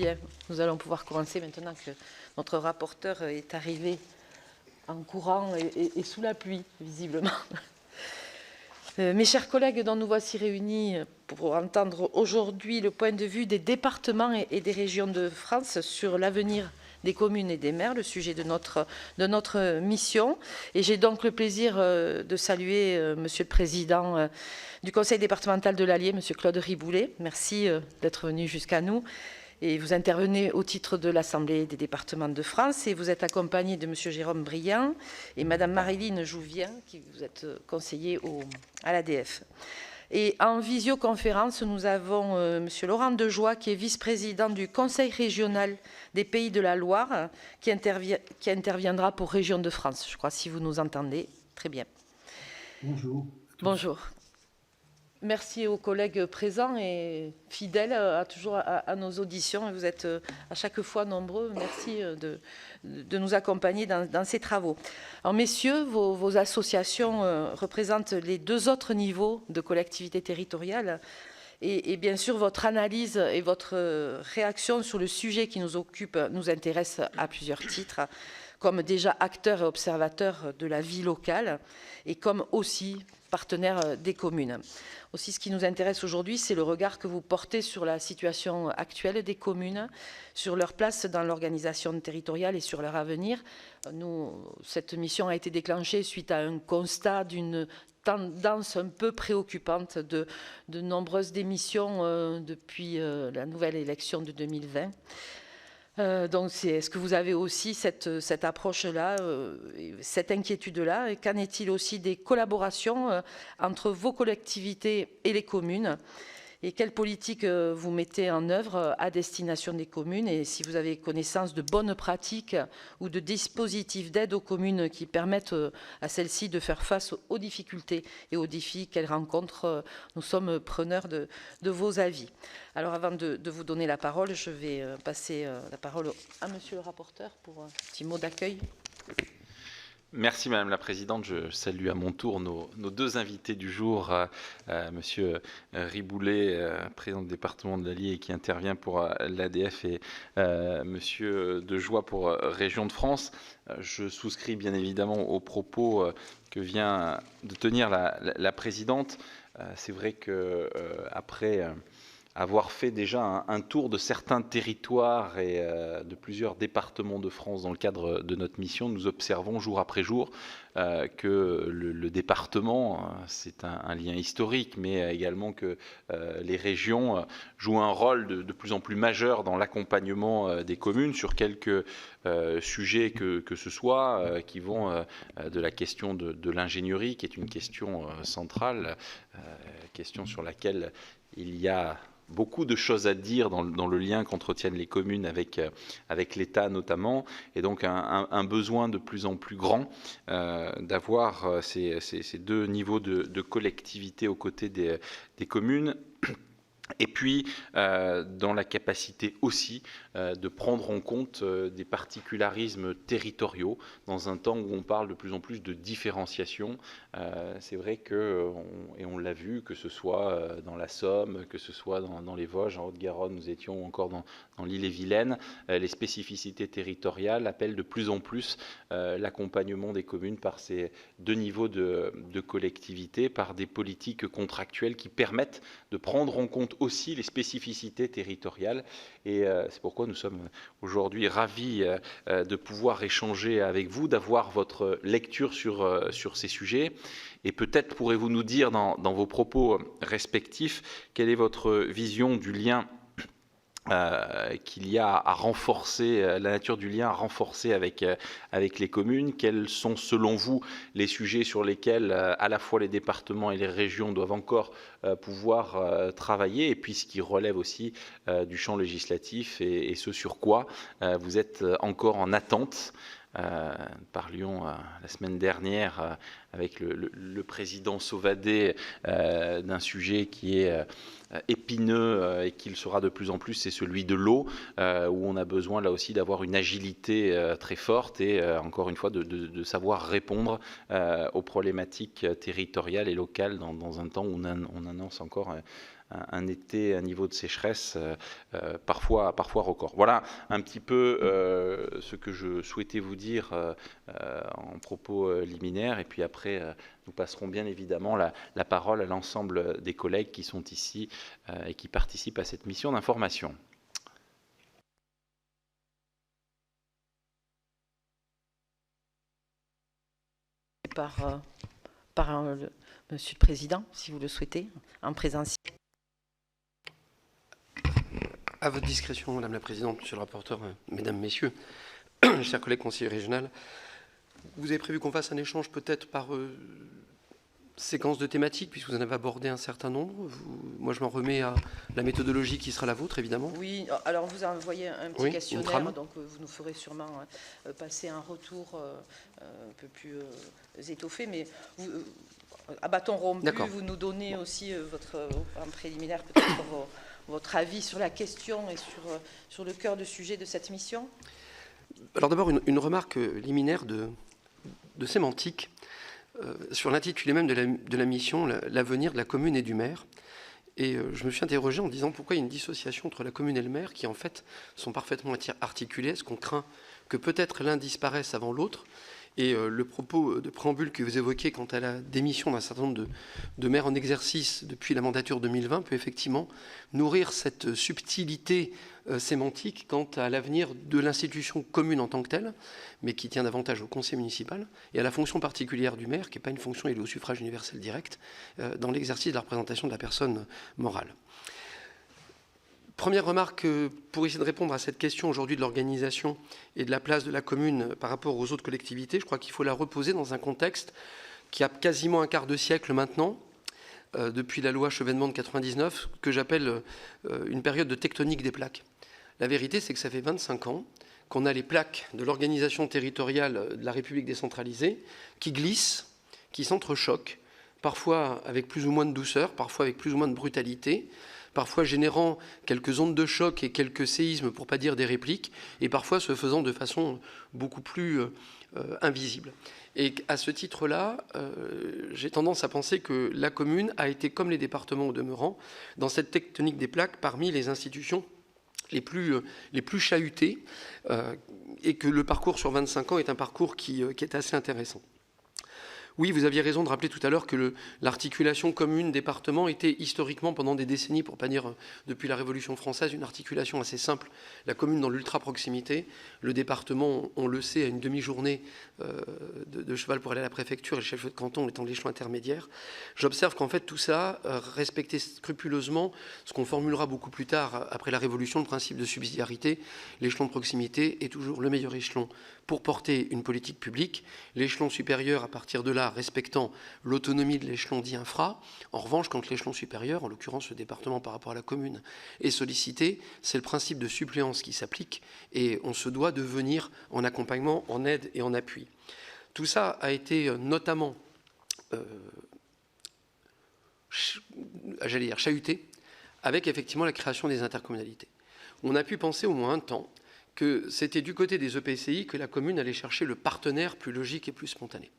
Bien, nous allons pouvoir commencer maintenant que notre rapporteur est arrivé en courant et sous la pluie, visiblement. Mes chers collègues, dont nous voici réunis pour entendre aujourd'hui le point de vue des départements et des régions de France sur l'avenir des communes et des maires, le sujet de notre mission. Et j'ai donc le plaisir de saluer Monsieur le Président du Conseil départemental de l'Allier, Monsieur Claude Riboulet. Merci d'être venu jusqu'à nous. Et vous intervenez au titre de l'Assemblée des départements de France et vous êtes accompagné de Monsieur Jérôme Briand et Madame Maryline Jouvien, qui vous êtes conseiller à l'ADF. Et en visioconférence, nous avons Monsieur Laurent Dejoie, qui est vice-président du Conseil régional des Pays de la Loire, qui interviendra pour Région de France. Je crois, si vous nous entendez, très bien. Bonjour. Bonjour. Merci aux collègues présents et fidèles toujours à nos auditions. Et vous êtes à chaque fois nombreux. Merci de nous accompagner dans ces travaux. Alors, messieurs, vos associations représentent les deux autres niveaux de collectivité territoriale. Et bien sûr, votre analyse et votre réaction sur le sujet qui nous occupe nous intéresse à plusieurs titres, comme déjà acteurs et observateurs de la vie locale et comme aussi partenaires des communes. Aussi, ce qui nous intéresse aujourd'hui, c'est le regard que vous portez sur la situation actuelle des communes, sur leur place dans l'organisation territoriale et sur leur avenir. Cette mission a été déclenchée suite à un constat d'une tendance un peu préoccupante de nombreuses démissions depuis la nouvelle élection de 2020. Donc, est-ce que vous avez aussi cette approche-là, cette inquiétude-là? Et qu'en est-il aussi des collaborations entre vos collectivités et les communes? Et quelle politique vous mettez en œuvre à destination des communes? Et si vous avez connaissance de bonnes pratiques ou de dispositifs d'aide aux communes qui permettent à celles-ci de faire face aux difficultés et aux défis qu'elles rencontrent, nous sommes preneurs de vos avis. Alors, avant de vous donner la parole, je vais passer la parole à Monsieur le rapporteur pour un petit mot d'accueil. Merci Madame la Présidente. Je salue à mon tour nos deux invités du jour, Monsieur Riboulet, président du département de l'Allier qui intervient pour l'ADF, et Monsieur Dejoie pour Région de France. Je souscris bien évidemment aux propos que vient de tenir la Présidente. C'est vrai que après avoir fait déjà un tour de certains territoires et de plusieurs départements de France dans le cadre de notre mission, nous observons jour après jour que le département, c'est un lien historique, mais également que les régions jouent un rôle de plus en plus majeur dans l'accompagnement des communes sur quelques sujets que ce soit, qui vont de la question de l'ingénierie, qui est une question centrale, question sur laquelle il y a beaucoup de choses à dire dans le lien qu'entretiennent les communes avec l'État notamment, et donc un besoin de plus en plus grand d'avoir ces deux niveaux de collectivité aux côtés des communes. Et puis, dans la capacité aussi de prendre en compte des particularismes territoriaux dans un temps où on parle de plus en plus de différenciation. C'est vrai que, et on l'a vu, que ce soit dans la Somme, que ce soit dans les Vosges, en Haute-Garonne, nous étions encore dans l'Ille-et-Vilaine, les spécificités territoriales appellent de plus en plus l'accompagnement des communes par ces deux niveaux de collectivité, par des politiques contractuelles qui permettent de prendre en compte aussi les spécificités territoriales. Et c'est pourquoi nous sommes aujourd'hui ravis de pouvoir échanger avec vous, d'avoir votre lecture sur ces sujets. Et peut-être pourrez-vous nous dire dans vos propos respectifs quelle est votre vision du lien qu'il y a à renforcer, la nature du lien à renforcer avec les communes. Quels sont selon vous les sujets sur lesquels à la fois les départements et les régions doivent encore pouvoir travailler, et puis ce qui relève aussi du champ législatif et ce sur quoi vous êtes encore en attente. Parlions la semaine dernière avec le président Sauvadet d'un sujet qui est épineux et qu'il sera de plus en plus, c'est celui de l'eau, où on a besoin là aussi d'avoir une agilité très forte et encore une fois de savoir répondre aux problématiques territoriales et locales dans un temps où on annonce encore un été, un niveau de sécheresse parfois record. Voilà un petit peu ce que je souhaitais vous dire en propos liminaires, et puis après nous passerons bien évidemment la parole à l'ensemble des collègues qui sont ici et qui participent à cette mission d'information. Monsieur le Président, si vous le souhaitez, en présentiel. À votre discrétion, Madame la Présidente, Monsieur le rapporteur, Mesdames, Messieurs, chers collègues conseillers régionaux, vous avez prévu qu'on fasse un échange peut-être par séquence de thématiques, puisque vous en avez abordé un certain nombre. Moi, je m'en remets à la méthodologie qui sera la vôtre, évidemment. Oui, alors vous envoyez un petit questionnaire, donc vous nous ferez sûrement passer un retour un peu plus étoffé, mais à bâton rompu, vous nous donnez aussi en préliminaire peut-être votre avis sur la question et sur le cœur de sujet de cette mission. Alors d'abord, une remarque liminaire de sémantique sur l'intitulé même de la mission, l'avenir de la commune et du maire. Et je me suis interrogé en disant pourquoi il y a une dissociation entre la commune et le maire qui en fait sont parfaitement articulés. Est-ce qu'on craint que peut-être l'un disparaisse avant l'autre? Et le propos de préambule que vous évoquez quant à la démission d'un certain nombre de maires en exercice depuis la mandature 2020 peut effectivement nourrir cette subtilité sémantique quant à l'avenir de l'institution commune en tant que telle, mais qui tient davantage au conseil municipal, et à la fonction particulière du maire, qui n'est pas une fonction élue au suffrage universel direct, dans l'exercice de la représentation de la personne morale. Première remarque, pour essayer de répondre à cette question aujourd'hui de l'organisation et de la place de la commune par rapport aux autres collectivités, je crois qu'il faut la reposer dans un contexte qui a quasiment un quart de siècle maintenant, depuis la loi Chevènement de 99, que j'appelle une période de tectonique des plaques. La vérité, c'est que ça fait 25 ans qu'on a les plaques de l'organisation territoriale de la République décentralisée qui glissent, qui s'entrechoquent, parfois avec plus ou moins de douceur, parfois avec plus ou moins de brutalité, parfois générant quelques ondes de choc et quelques séismes, pour ne pas dire des répliques, et parfois se faisant de façon beaucoup plus invisible. Et à ce titre-là, j'ai tendance à penser que la commune a été, comme les départements au demeurant, dans cette tectonique des plaques, parmi les institutions les plus chahutées, et que le parcours sur 25 ans est un parcours qui est assez intéressant. Oui, vous aviez raison de rappeler tout à l'heure que l'articulation commune-département était historiquement, pendant des décennies, pour ne pas dire depuis la Révolution française, une articulation assez simple. La commune dans l'ultra-proximité, le département, on le sait, à une demi-journée de cheval pour aller à la préfecture, et le chef de canton étant l'échelon intermédiaire. J'observe qu'en fait tout ça respectait scrupuleusement ce qu'on formulera beaucoup plus tard, après la Révolution, le principe de subsidiarité. L'échelon de proximité est toujours le meilleur échelon pour porter une politique publique, l'échelon supérieur à partir de là respectant l'autonomie de l'échelon dit infra. En revanche, quand l'échelon supérieur, en l'occurrence le département par rapport à la commune, est sollicité, c'est le principe de suppléance qui s'applique et on se doit de venir en accompagnement, en aide et en appui. Tout ça a été notamment, j'allais dire, chahuté avec effectivement la création des intercommunalités. On a pu penser au moins un temps que c'était du côté des EPCI que la commune allait chercher le partenaire plus logique et plus spontané.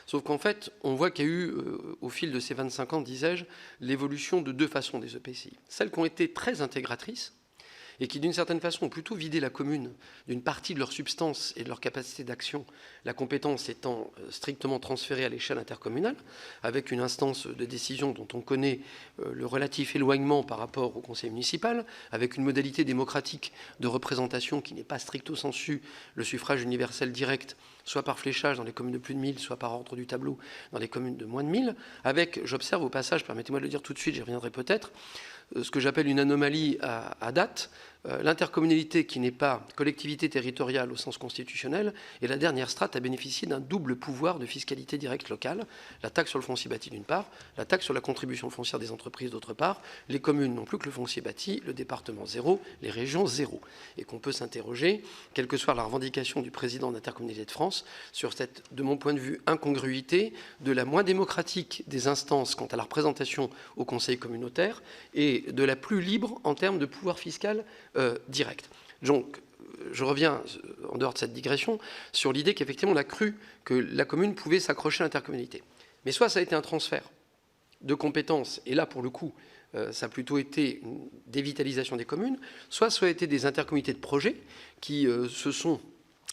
Sauf qu'en fait, on voit qu'il y a eu, au fil de ces 25 ans, disais-je, l'évolution de deux façons des EPCI. Celles qui ont été très intégratrices et qui, d'une certaine façon, ont plutôt vidé la commune d'une partie de leur substance et de leur capacité d'action, la compétence étant strictement transférée à l'échelle intercommunale, avec une instance de décision dont on connaît le relatif éloignement par rapport au conseil municipal, avec une modalité démocratique de représentation qui n'est pas stricto sensu le suffrage universel direct, soit par fléchage dans les communes de plus de 1000, soit par ordre du tableau dans les communes de moins de 1000, avec, j'observe au passage, permettez-moi de le dire tout de suite, j'y reviendrai peut-être, ce que j'appelle une anomalie à date, l'intercommunalité qui n'est pas collectivité territoriale au sens constitutionnel est la dernière strate à bénéficier d'un double pouvoir de fiscalité directe locale, la taxe sur le foncier bâti d'une part, la taxe sur la contribution foncière des entreprises d'autre part, les communes n'ont plus que le foncier bâti, le département zéro, les régions zéro. Et qu'on peut s'interroger, quelle que soit la revendication du président d'Intercommunalité de France, sur cette, de mon point de vue, incongruité de la moins démocratique des instances quant à la représentation au conseil communautaire et de la plus libre en termes de pouvoir fiscal direct. Donc, je reviens, en dehors de cette digression, sur l'idée qu'effectivement on a cru que la commune pouvait s'accrocher à l'intercommunalité. Mais soit ça a été un transfert de compétences, et là pour le coup, ça a plutôt été une dévitalisation des communes, soit ça a été des intercommunautés de projets qui se sont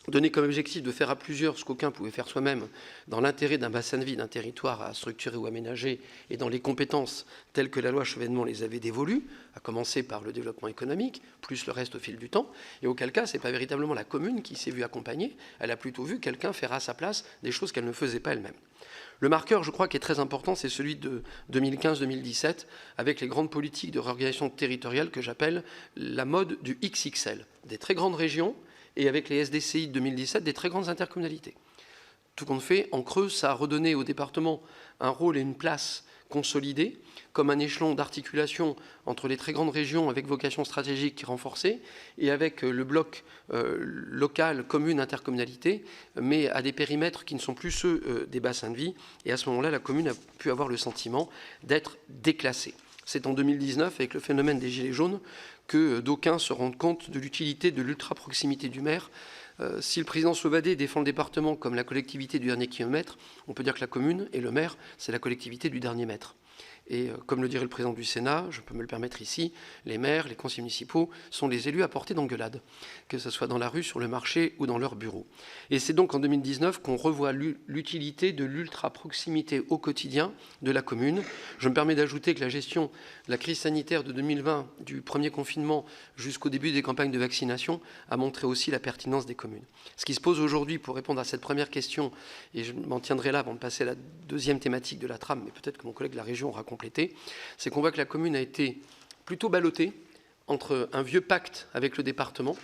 donné comme objectif de faire à plusieurs ce qu'aucun pouvait faire soi-même dans l'intérêt d'un bassin de vie, d'un territoire à structurer ou aménager et dans les compétences telles que la loi Chevènement les avait dévolues, à commencer par le développement économique, plus le reste au fil du temps, et auquel cas, ce n'est pas véritablement la commune qui s'est vue accompagner, elle a plutôt vu quelqu'un faire à sa place des choses qu'elle ne faisait pas elle-même. Le marqueur, je crois, qui est très important, c'est celui de 2015-2017, avec les grandes politiques de réorganisation territoriale que j'appelle la mode du XXL, des très grandes régions, et avec les SDCI de 2017, des très grandes intercommunalités. Tout compte fait, en creux, ça a redonné au département un rôle et une place consolidée, comme un échelon d'articulation entre les très grandes régions avec vocation stratégique renforcée et avec le bloc local, commune, intercommunalité, mais à des périmètres qui ne sont plus ceux des bassins de vie. Et à ce moment-là, la commune a pu avoir le sentiment d'être déclassée. C'est en 2019, avec le phénomène des Gilets jaunes, que d'aucuns se rendent compte de l'utilité de l'ultra-proximité du maire. Si le président Sauvadet défend le département comme la collectivité du dernier kilomètre, on peut dire que la commune et le maire, c'est la collectivité du dernier mètre. Et comme le dirait le président du Sénat, je peux me le permettre ici, les maires, les conseillers municipaux sont les élus à portée d'engueulade, que ce soit dans la rue, sur le marché ou dans leur bureau. Et c'est donc en 2019 qu'on revoit l'utilité de l'ultra-proximité au quotidien de la commune. Je me permets d'ajouter que la gestion de la crise sanitaire de 2020, du premier confinement jusqu'au début des campagnes de vaccination, a montré aussi la pertinence des communes. Ce qui se pose aujourd'hui pour répondre à cette première question, et je m'en tiendrai là avant de passer à la deuxième thématique de la trame, mais peut-être que mon collègue de la région aura complété, c'est qu'on voit que la commune a été plutôt ballottée entre un vieux pacte avec le département,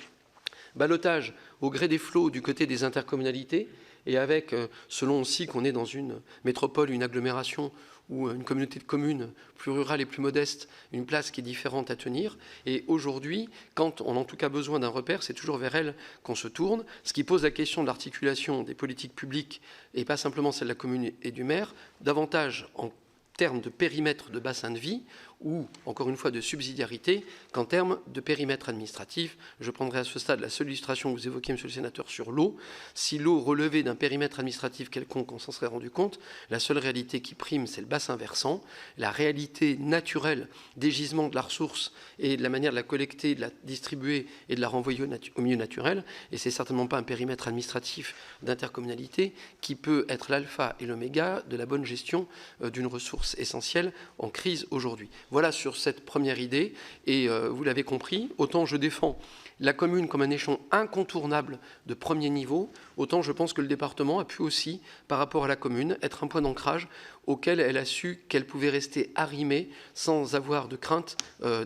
ballottage au gré des flots du côté des intercommunalités, et avec, selon aussi qu'on est dans une métropole, une agglomération ou une communauté de communes plus rurale et plus modeste, une place qui est différente à tenir. Et aujourd'hui, quand on a en tout cas besoin d'un repère, c'est toujours vers elle qu'on se tourne, ce qui pose la question de l'articulation des politiques publiques, et pas simplement celle de la commune et du maire, davantage en termes de périmètre de bassin de vie ou, encore une fois, de subsidiarité qu'en termes de périmètre administratif. Je prendrai à ce stade la seule illustration que vous évoquiez, monsieur le sénateur, sur l'eau. Si l'eau relevait d'un périmètre administratif quelconque, on s'en serait rendu compte. La seule réalité qui prime, c'est le bassin versant. La réalité naturelle des gisements de la ressource et de la manière de la collecter, de la distribuer et de la renvoyer au milieu naturel. Et c'est certainement pas un périmètre administratif d'intercommunalité qui peut être l'alpha et l'oméga de la bonne gestion d'une ressource essentielle en crise aujourd'hui. Voilà sur cette première idée, et vous l'avez compris, autant je défends la commune comme un échelon incontournable de premier niveau, autant je pense que le département a pu aussi, par rapport à la commune, être un point d'ancrage auquel elle a su qu'elle pouvait rester arrimée sans avoir de crainte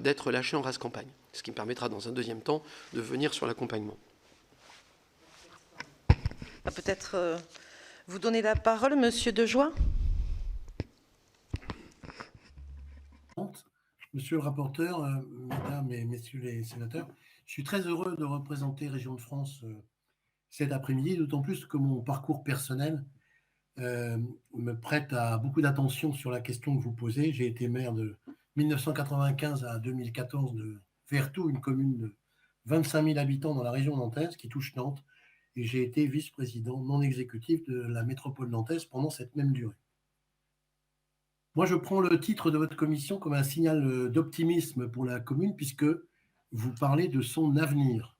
d'être lâchée en rase campagne, ce qui me permettra dans un deuxième temps de venir sur l'accompagnement. Peut-être vous donner la parole, monsieur Dejoie. Monsieur le rapporteur, mesdames et messieurs les sénateurs, je suis très heureux de représenter Région de France cet après-midi, d'autant plus que mon parcours personnel me prête à beaucoup d'attention sur la question que vous posez. J'ai été maire de 1995 à 2014 de Vertou, une commune de 25 000 habitants dans la région nantaise qui touche Nantes, et j'ai été vice-président non exécutif de la métropole nantaise pendant cette même durée. Moi, je prends le titre de votre commission comme un signal d'optimisme pour la commune, puisque vous parlez de son avenir.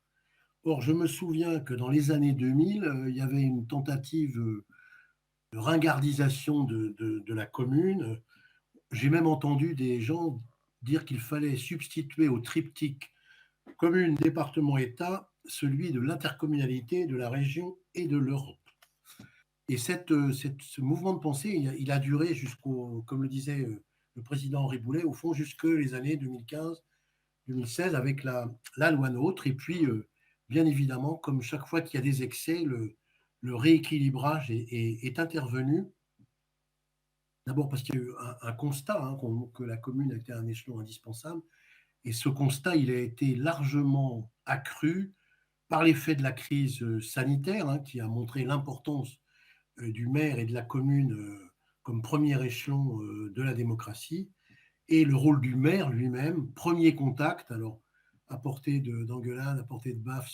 Or, je me souviens que dans les années 2000, il y avait une tentative de ringardisation de la commune. J'ai même entendu des gens dire qu'il fallait substituer au triptyque commune, département, État, celui de l'intercommunalité, de la région et de l'Europe. Et ce mouvement de pensée, il a duré jusqu'au, comme le disait le président Henri Boulet, au fond, jusque les années 2015-2016 avec la loi NOTRe. Et puis, bien évidemment, comme chaque fois qu'il y a des excès, le rééquilibrage est intervenu. D'abord parce qu'il y a eu un constat, que la commune a été un échelon indispensable. Et ce constat, il a été largement accru par l'effet de la crise sanitaire, qui a montré l'importance du maire et de la commune comme premier échelon de la démocratie, et le rôle du maire lui-même, premier contact, alors à portée d'engueulade, à portée de baffe,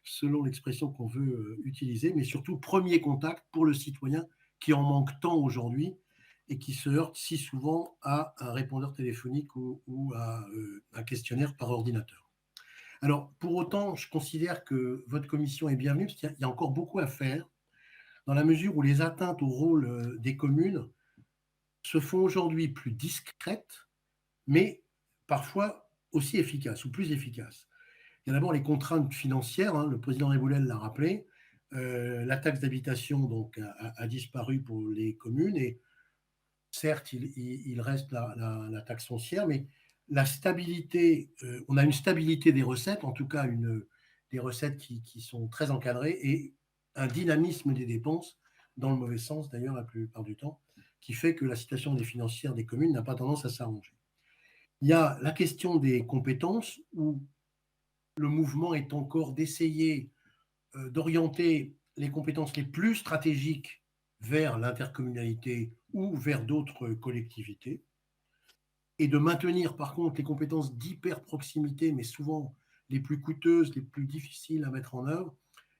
selon l'expression qu'on veut utiliser, mais surtout premier contact pour le citoyen qui en manque tant aujourd'hui et qui se heurtent si souvent à un répondeur téléphonique ou à un questionnaire par ordinateur. Alors, pour autant, je considère que votre commission est bienvenue, parce qu'il y a encore beaucoup à faire, dans la mesure où les atteintes au rôle des communes se font aujourd'hui plus discrètes, mais parfois aussi efficaces ou plus efficaces. Il y a d'abord les contraintes financières, hein, le président Reboulel l'a rappelé. La taxe d'habitation donc a disparu pour les communes et certes il reste la taxe foncière, mais la stabilité, on a une stabilité des recettes, en tout cas des recettes qui sont très encadrées et un dynamisme des dépenses, dans le mauvais sens d'ailleurs la plupart du temps, qui fait que la situation des financières des communes n'a pas tendance à s'arranger. Il y a la question des compétences où le mouvement est encore d'essayer d'orienter les compétences les plus stratégiques vers l'intercommunalité ou vers d'autres collectivités, et de maintenir par contre les compétences d'hyper-proximité, mais souvent les plus coûteuses, les plus difficiles à mettre en œuvre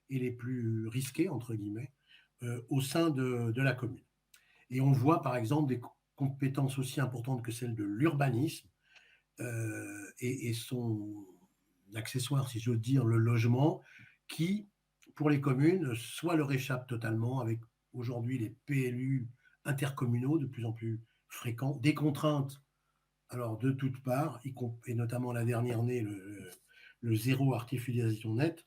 et les plus risquées, entre guillemets, au sein de la commune. Et on voit par exemple des compétences aussi importantes que celles de l'urbanisme et son accessoire, si j'ose dire, le logement, qui, pour les communes, soit leur échappe totalement, avec aujourd'hui les PLU intercommunaux de plus en plus fréquents, des contraintes alors de toutes parts, et notamment la dernière née, le zéro artificialisation nette,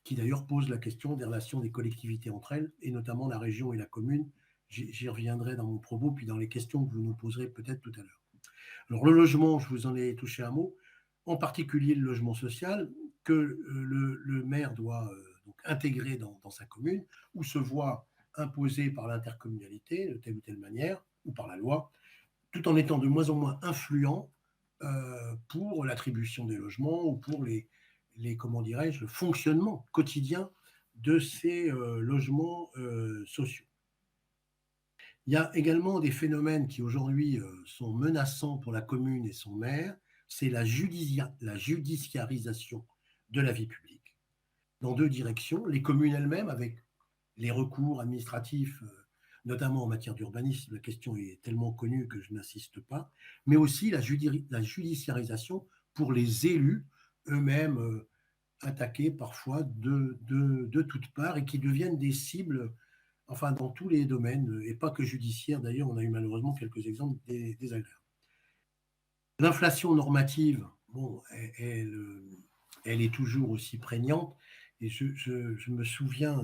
qui d'ailleurs pose la question des relations des collectivités entre elles, et notamment la région et la commune. J'y reviendrai dans mon propos, puis dans les questions que vous nous poserez peut-être tout à l'heure. Alors le logement, je vous en ai touché un mot, en particulier le logement social, que le maire doit donc intégrer dans sa commune, ou se voit imposer par l'intercommunalité de telle ou telle manière, ou par la loi, tout en étant de moins en moins influent pour l'attribution des logements ou pour comment dirais-je, le fonctionnement quotidien de ces logements sociaux. Il y a également des phénomènes qui aujourd'hui sont menaçants pour la commune et son maire, c'est la judiciarisation de la vie publique. Dans deux directions, les communes elles-mêmes, avec les recours administratifs, notamment en matière d'urbanisme, la question est tellement connue que je n'insiste pas, mais aussi la judiciarisation pour les élus eux-mêmes attaqués parfois de toutes parts et qui deviennent des cibles, enfin dans tous les domaines, et pas que judiciaires. D'ailleurs, on a eu malheureusement quelques exemples désagréables. L'inflation normative, bon, elle est toujours aussi prégnante, et je me souviens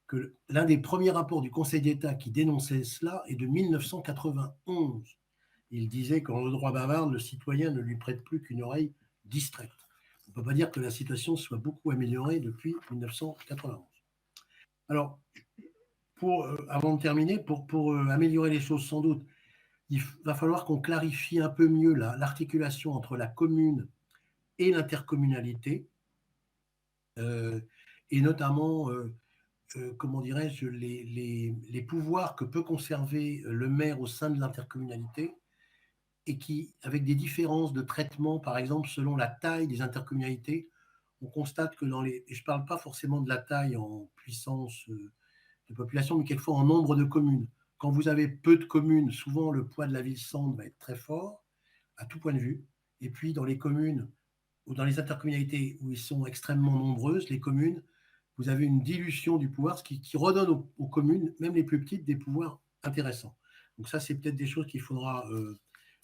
que l'un des premiers rapports du Conseil d'État qui dénonçait cela est de 1991. Il disait qu'en le droit bavard, le citoyen ne lui prête plus qu'une oreille distraite. On ne peut pas dire que la situation soit beaucoup améliorée depuis 1991. Alors, avant de terminer, pour améliorer les choses sans doute, il va falloir qu'on clarifie un peu mieux l'articulation entre la commune et l'intercommunalité, et notamment comment dirais-je, les pouvoirs que peut conserver le maire au sein de l'intercommunalité et qui, avec des différences de traitement, par exemple, selon la taille des intercommunalités, on constate que et je ne parle pas forcément de la taille en puissance de population, mais quelquefois en nombre de communes. Quand vous avez peu de communes, souvent le poids de la ville-centre va être très fort, à tout point de vue. Et puis dans les communes, ou dans les intercommunalités où ils sont extrêmement nombreuses, les communes, vous avez une dilution du pouvoir, ce qui redonne aux communes, même les plus petites, des pouvoirs intéressants. Donc ça, c'est peut-être des choses qu'il faudra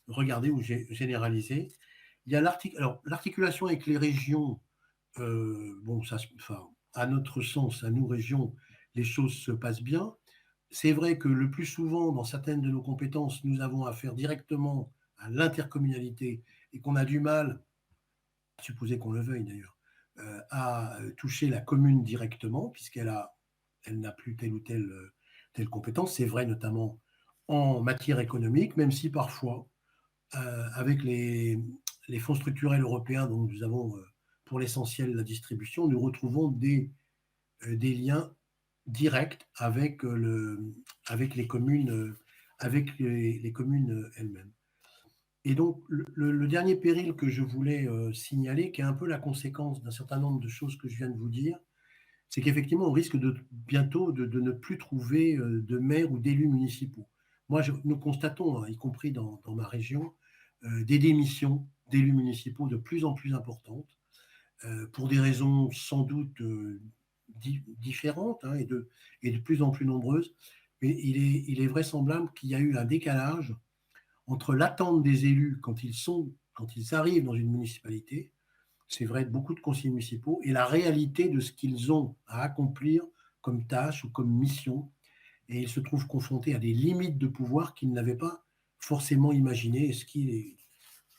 regarder ou généraliser. Il y a l'articulation avec les régions. Bon, à notre sens, à nous régions, les choses se passent bien. C'est vrai que le plus souvent, dans certaines de nos compétences, nous avons affaire directement à l'intercommunalité et qu'on a du mal, supposé qu'on le veuille d'ailleurs, à toucher la commune directement, puisqu'elle n'a plus telle ou telle compétence. C'est vrai notamment en matière économique, même si parfois, avec les fonds structurels européens dont nous avons pour l'essentiel la distribution, nous retrouvons des liens directs avec les communes, les communes elles-mêmes. Et donc, le dernier péril que je voulais signaler, qui est un peu la conséquence d'un certain nombre de choses que je viens de vous dire, c'est qu'effectivement, on risque bientôt de ne plus trouver de maires ou d'élus municipaux. nous constatons, hein, y compris dans ma région, des démissions d'élus municipaux de plus en plus importantes, pour des raisons sans doute différentes, hein, et de plus en plus nombreuses. Mais il est vraisemblable qu'il y a eu un décalage entre l'attente des élus quand ils arrivent dans une municipalité, c'est vrai de beaucoup de conseillers municipaux, et la réalité de ce qu'ils ont à accomplir comme tâche ou comme mission. Et ils se trouvent confrontés à des limites de pouvoir qu'ils n'avaient pas forcément imaginées, ce qui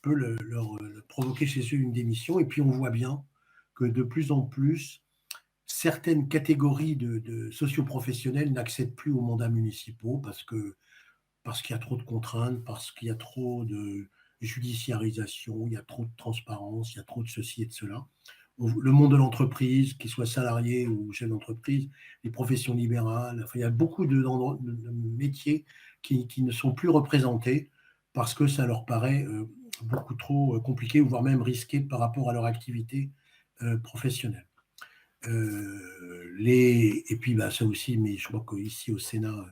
peut leur provoquer chez eux une démission. Et puis on voit bien que de plus en plus, certaines catégories de socioprofessionnels n'accèdent plus aux mandats municipaux parce qu'il y a trop de contraintes, parce qu'il y a trop de judiciarisation, il y a trop de transparence, il y a trop de ceci et de cela. Le monde de l'entreprise, qu'il soit salarié ou chef d'entreprise, les professions libérales, enfin, il y a beaucoup de métiers qui ne sont plus représentés parce que ça leur paraît beaucoup trop compliqué, voire même risqué par rapport à leur activité professionnelle. Et puis ça aussi, mais je crois qu'ici au Sénat,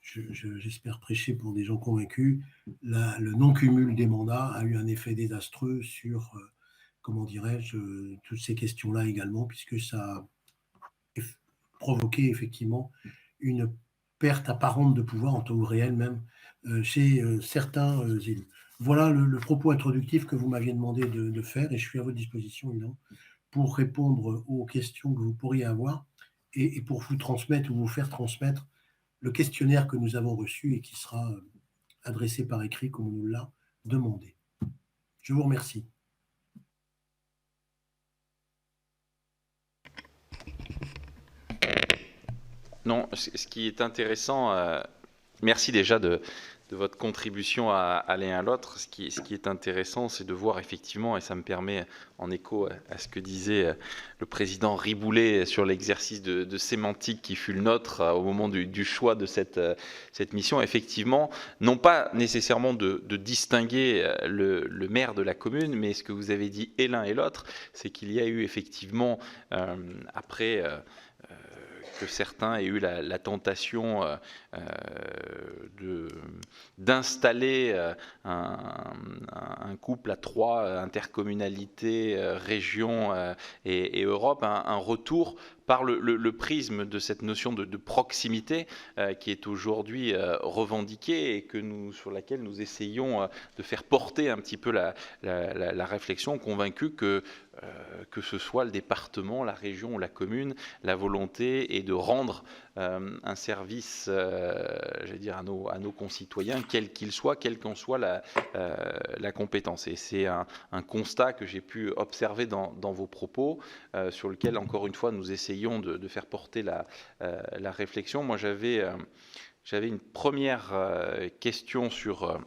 j'espère prêcher pour des gens convaincus, le non-cumul des mandats a eu un effet désastreux sur, comment dirais-je, toutes ces questions-là également, puisque ça a provoqué effectivement une perte apparente de pouvoir, en temps réel même, chez certains élus. Voilà le propos introductif que vous m'aviez demandé de faire, et je suis à votre disposition, évidemment, pour répondre aux questions que vous pourriez avoir et pour vous transmettre ou vous faire transmettre le questionnaire que nous avons reçu et qui sera adressé par écrit comme on nous l'a demandé. Je vous remercie. Non, ce qui est intéressant, merci déjà de votre contribution à l'un et à l'autre. Ce qui est intéressant, c'est de voir effectivement, et ça me permet, en écho à ce que disait le président Riboulet sur l'exercice de sémantique qui fut le nôtre au moment du choix de cette mission, effectivement, non pas nécessairement de distinguer le maire de la commune, mais ce que vous avez dit et l'un et l'autre, c'est qu'il y a eu effectivement, après que certains aient eu la tentation d'installer un couple à trois, intercommunalité, région et Europe, un retour par le prisme de cette notion de proximité qui est aujourd'hui revendiquée et sur laquelle nous essayons de faire porter un petit peu la réflexion, convaincus que ce soit le département, la région ou la commune, la volonté est de rendre un service, j'allais dire, à nos concitoyens, quel qu'il soit, quelle qu'en soit la compétence. Et c'est un constat que j'ai pu observer dans vos propos, sur lequel, encore une fois, nous essayons de faire porter la réflexion. Moi, j'avais une première question sur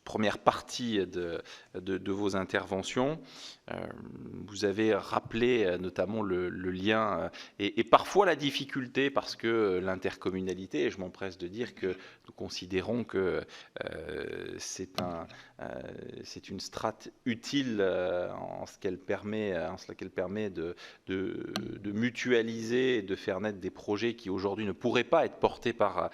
première partie de vos interventions. Vous avez rappelé notamment le lien et parfois la difficulté, parce que l'intercommunalité, et je m'empresse de dire que nous considérons que c'est une strate utile en ce qu'elle permet de mutualiser et de faire naître des projets qui aujourd'hui ne pourraient pas être portés par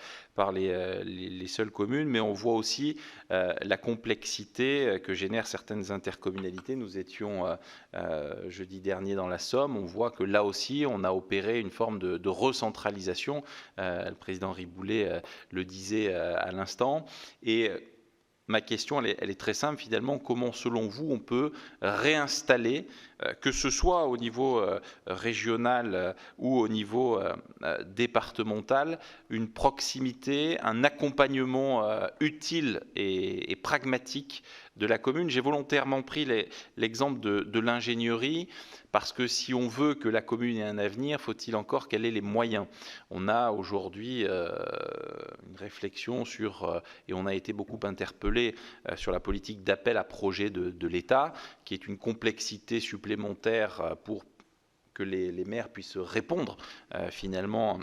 les seules communes, mais on voit aussi la complexité que génèrent certaines intercommunalités. Nous étions jeudi dernier dans la Somme, on voit que là aussi on a opéré une forme de recentralisation, le président Riboulet le disait à l'instant, et ma question, elle est très simple finalement. Comment, selon vous, on peut réinstaller, que ce soit au niveau régional ou au niveau départemental, une proximité, un accompagnement utile et pragmatique de la commune? J'ai volontairement pris l'exemple de l'ingénierie, parce que si on veut que la commune ait un avenir, faut-il encore qu'elle ait les moyens? On a aujourd'hui une réflexion sur, et on a été beaucoup interpellé sur la politique d'appel à projet de l'État, qui est une complexité supplémentaire pour que les maires puissent répondre finalement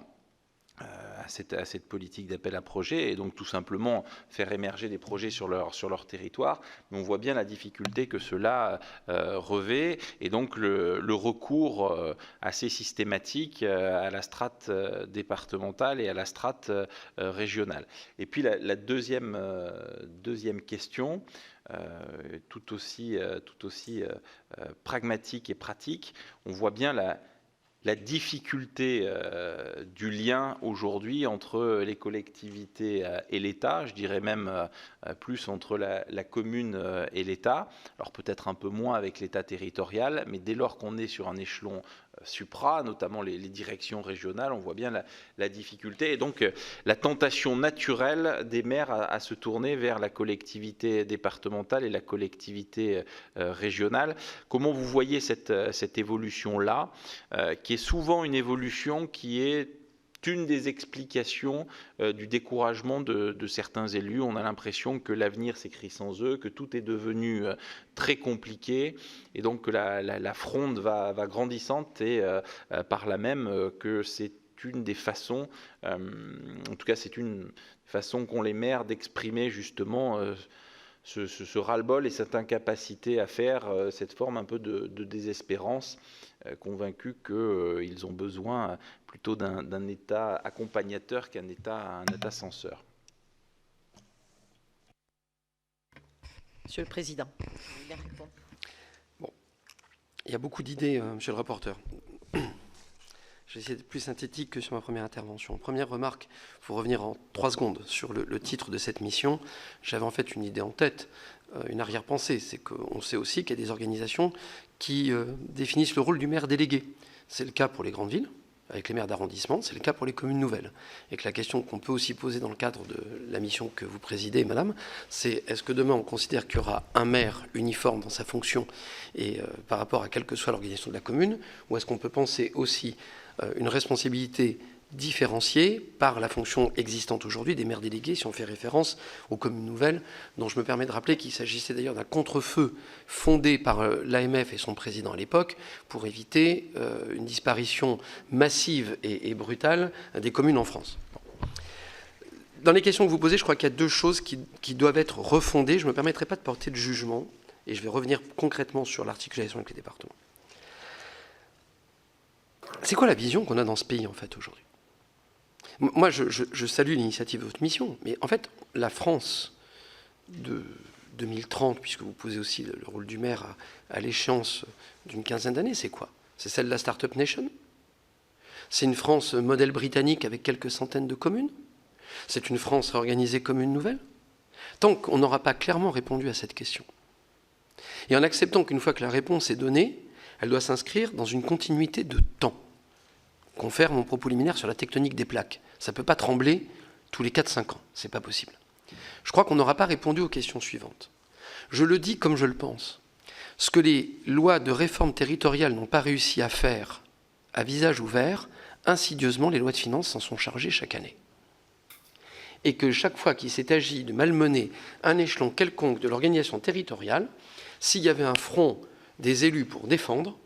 à cette politique d'appel à projets et donc tout simplement faire émerger des projets sur leur territoire. Mais on voit bien la difficulté que cela revêt et donc le recours assez systématique à la strate départementale et à la strate régionale. Et puis la deuxième question, tout aussi pragmatique et pratique, on voit bien la difficulté du lien aujourd'hui entre les collectivités et l'État, je dirais même plus entre la commune et l'État, alors peut-être un peu moins avec l'État territorial, mais dès lors qu'on est sur un échelon supra, notamment les directions régionales, on voit bien la difficulté et donc la tentation naturelle des maires à se tourner vers la collectivité départementale et la collectivité régionale. Comment vous voyez cette évolution-là, qui est souvent une évolution qui est une des explications du découragement de certains élus. On a l'impression que l'avenir s'écrit sans eux, que tout est devenu très compliqué et donc que la fronde va grandissante et par là même que c'est une des façons, en tout cas c'est une façon qu'ont les maires d'exprimer justement ce ras-le-bol et cette incapacité à faire cette forme un peu de désespérance, convaincus qu'ils ont besoin plutôt d'un État accompagnateur qu'un État censeur. Monsieur le Président. Bon, il y a beaucoup d'idées, monsieur le rapporteur. Je vais essayer d'être plus synthétique que sur ma première intervention. Première remarque, il faut revenir en 3 secondes sur le titre de cette mission. J'avais en fait une idée en tête, une arrière-pensée. C'est qu'on sait aussi qu'il y a des organisations qui définissent le rôle du maire délégué. C'est le cas pour les grandes villes, avec les maires d'arrondissement, c'est le cas pour les communes nouvelles. Et que la question qu'on peut aussi poser dans le cadre de la mission que vous présidez, madame, c'est est-ce que demain on considère qu'il y aura un maire uniforme dans sa fonction et par rapport à quelle que soit l'organisation de la commune, ou est-ce qu'on peut penser aussi une responsabilité différenciée par la fonction existante aujourd'hui des maires délégués, si on fait référence aux communes nouvelles, dont je me permets de rappeler qu'il s'agissait d'ailleurs d'un contre-feu fondé par l'AMF et son président à l'époque pour éviter une disparition massive et brutale des communes en France. Dans les questions que vous posez, je crois qu'il y a 2 choses qui doivent être refondées. Je ne me permettrai pas de porter de jugement et je vais revenir concrètement sur l'articulation avec les départements. C'est quoi la vision qu'on a dans ce pays, en fait, aujourd'hui ? Moi, je salue l'initiative de votre mission, mais en fait, la France de 2030, puisque vous posez aussi le rôle du maire à l'échéance d'une quinzaine d'années, c'est quoi ? C'est celle de la Startup Nation ? C'est une France modèle britannique avec quelques centaines de communes ? C'est une France réorganisée comme une nouvelle ? Tant qu'on n'aura pas clairement répondu à cette question, et en acceptant qu'une fois que la réponse est donnée, elle doit s'inscrire dans une continuité de temps. Confère mon propos liminaire sur la tectonique des plaques. Ça ne peut pas trembler tous les 4-5 ans. Ce n'est pas possible. Je crois qu'on n'aura pas répondu aux questions suivantes. Je le dis comme je le pense. Ce que les lois de réforme territoriale n'ont pas réussi à faire à visage ouvert, insidieusement, les lois de finances s'en sont chargées chaque année. Et que chaque fois qu'il s'est agi de malmener un échelon quelconque de l'organisation territoriale, s'il y avait un front des élus pour défendre,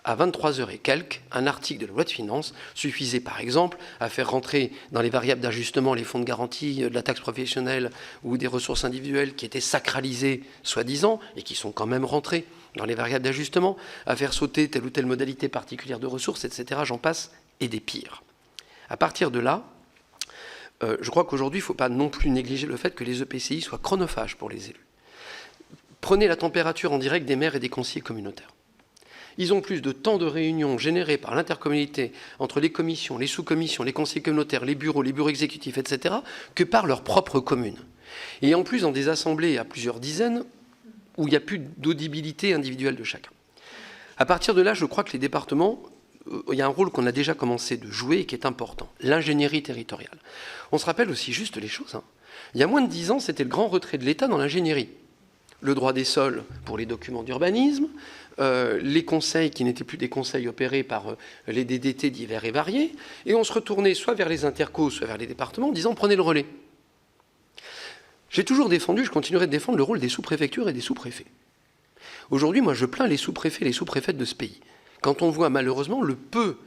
à 23h et quelques, un article de la loi de finances suffisait par exemple à faire rentrer dans les variables d'ajustement les fonds de garantie de la taxe professionnelle ou des ressources individuelles qui étaient sacralisées soi-disant et qui sont quand même rentrées dans les variables d'ajustement, à faire sauter telle ou telle modalité particulière de ressources, etc. J'en passe, et des pires. À partir de là, je crois qu'aujourd'hui, il ne faut pas non plus négliger le fait que les EPCI soient chronophages pour les élus. Prenez la température en direct des maires et des conseillers communautaires. Ils ont plus de temps de réunion générés par l'intercommunalité entre les commissions, les sous-commissions, les conseillers communautaires, les bureaux exécutifs, etc., que par leur propre commune. Et en plus, dans des assemblées à plusieurs dizaines, où il n'y a plus d'audibilité individuelle de chacun. À partir de là, je crois que les départements, il y a un rôle qu'on a déjà commencé de jouer et qui est important, l'ingénierie territoriale. On se rappelle aussi juste les choses. Il y a moins de 10 ans, c'était le grand retrait de l'État dans l'ingénierie. Le droit des sols pour les documents d'urbanisme, les conseils qui n'étaient plus des conseils opérés par les DDT divers et variés, et on se retournait soit vers les intercos, soit vers les départements en disant « prenez le relais ». J'ai toujours défendu, je continuerai de défendre le rôle des sous-préfectures et des sous-préfets. Aujourd'hui, moi, je plains les sous-préfets et les sous-préfètes de ce pays. Quand on voit malheureusement le peu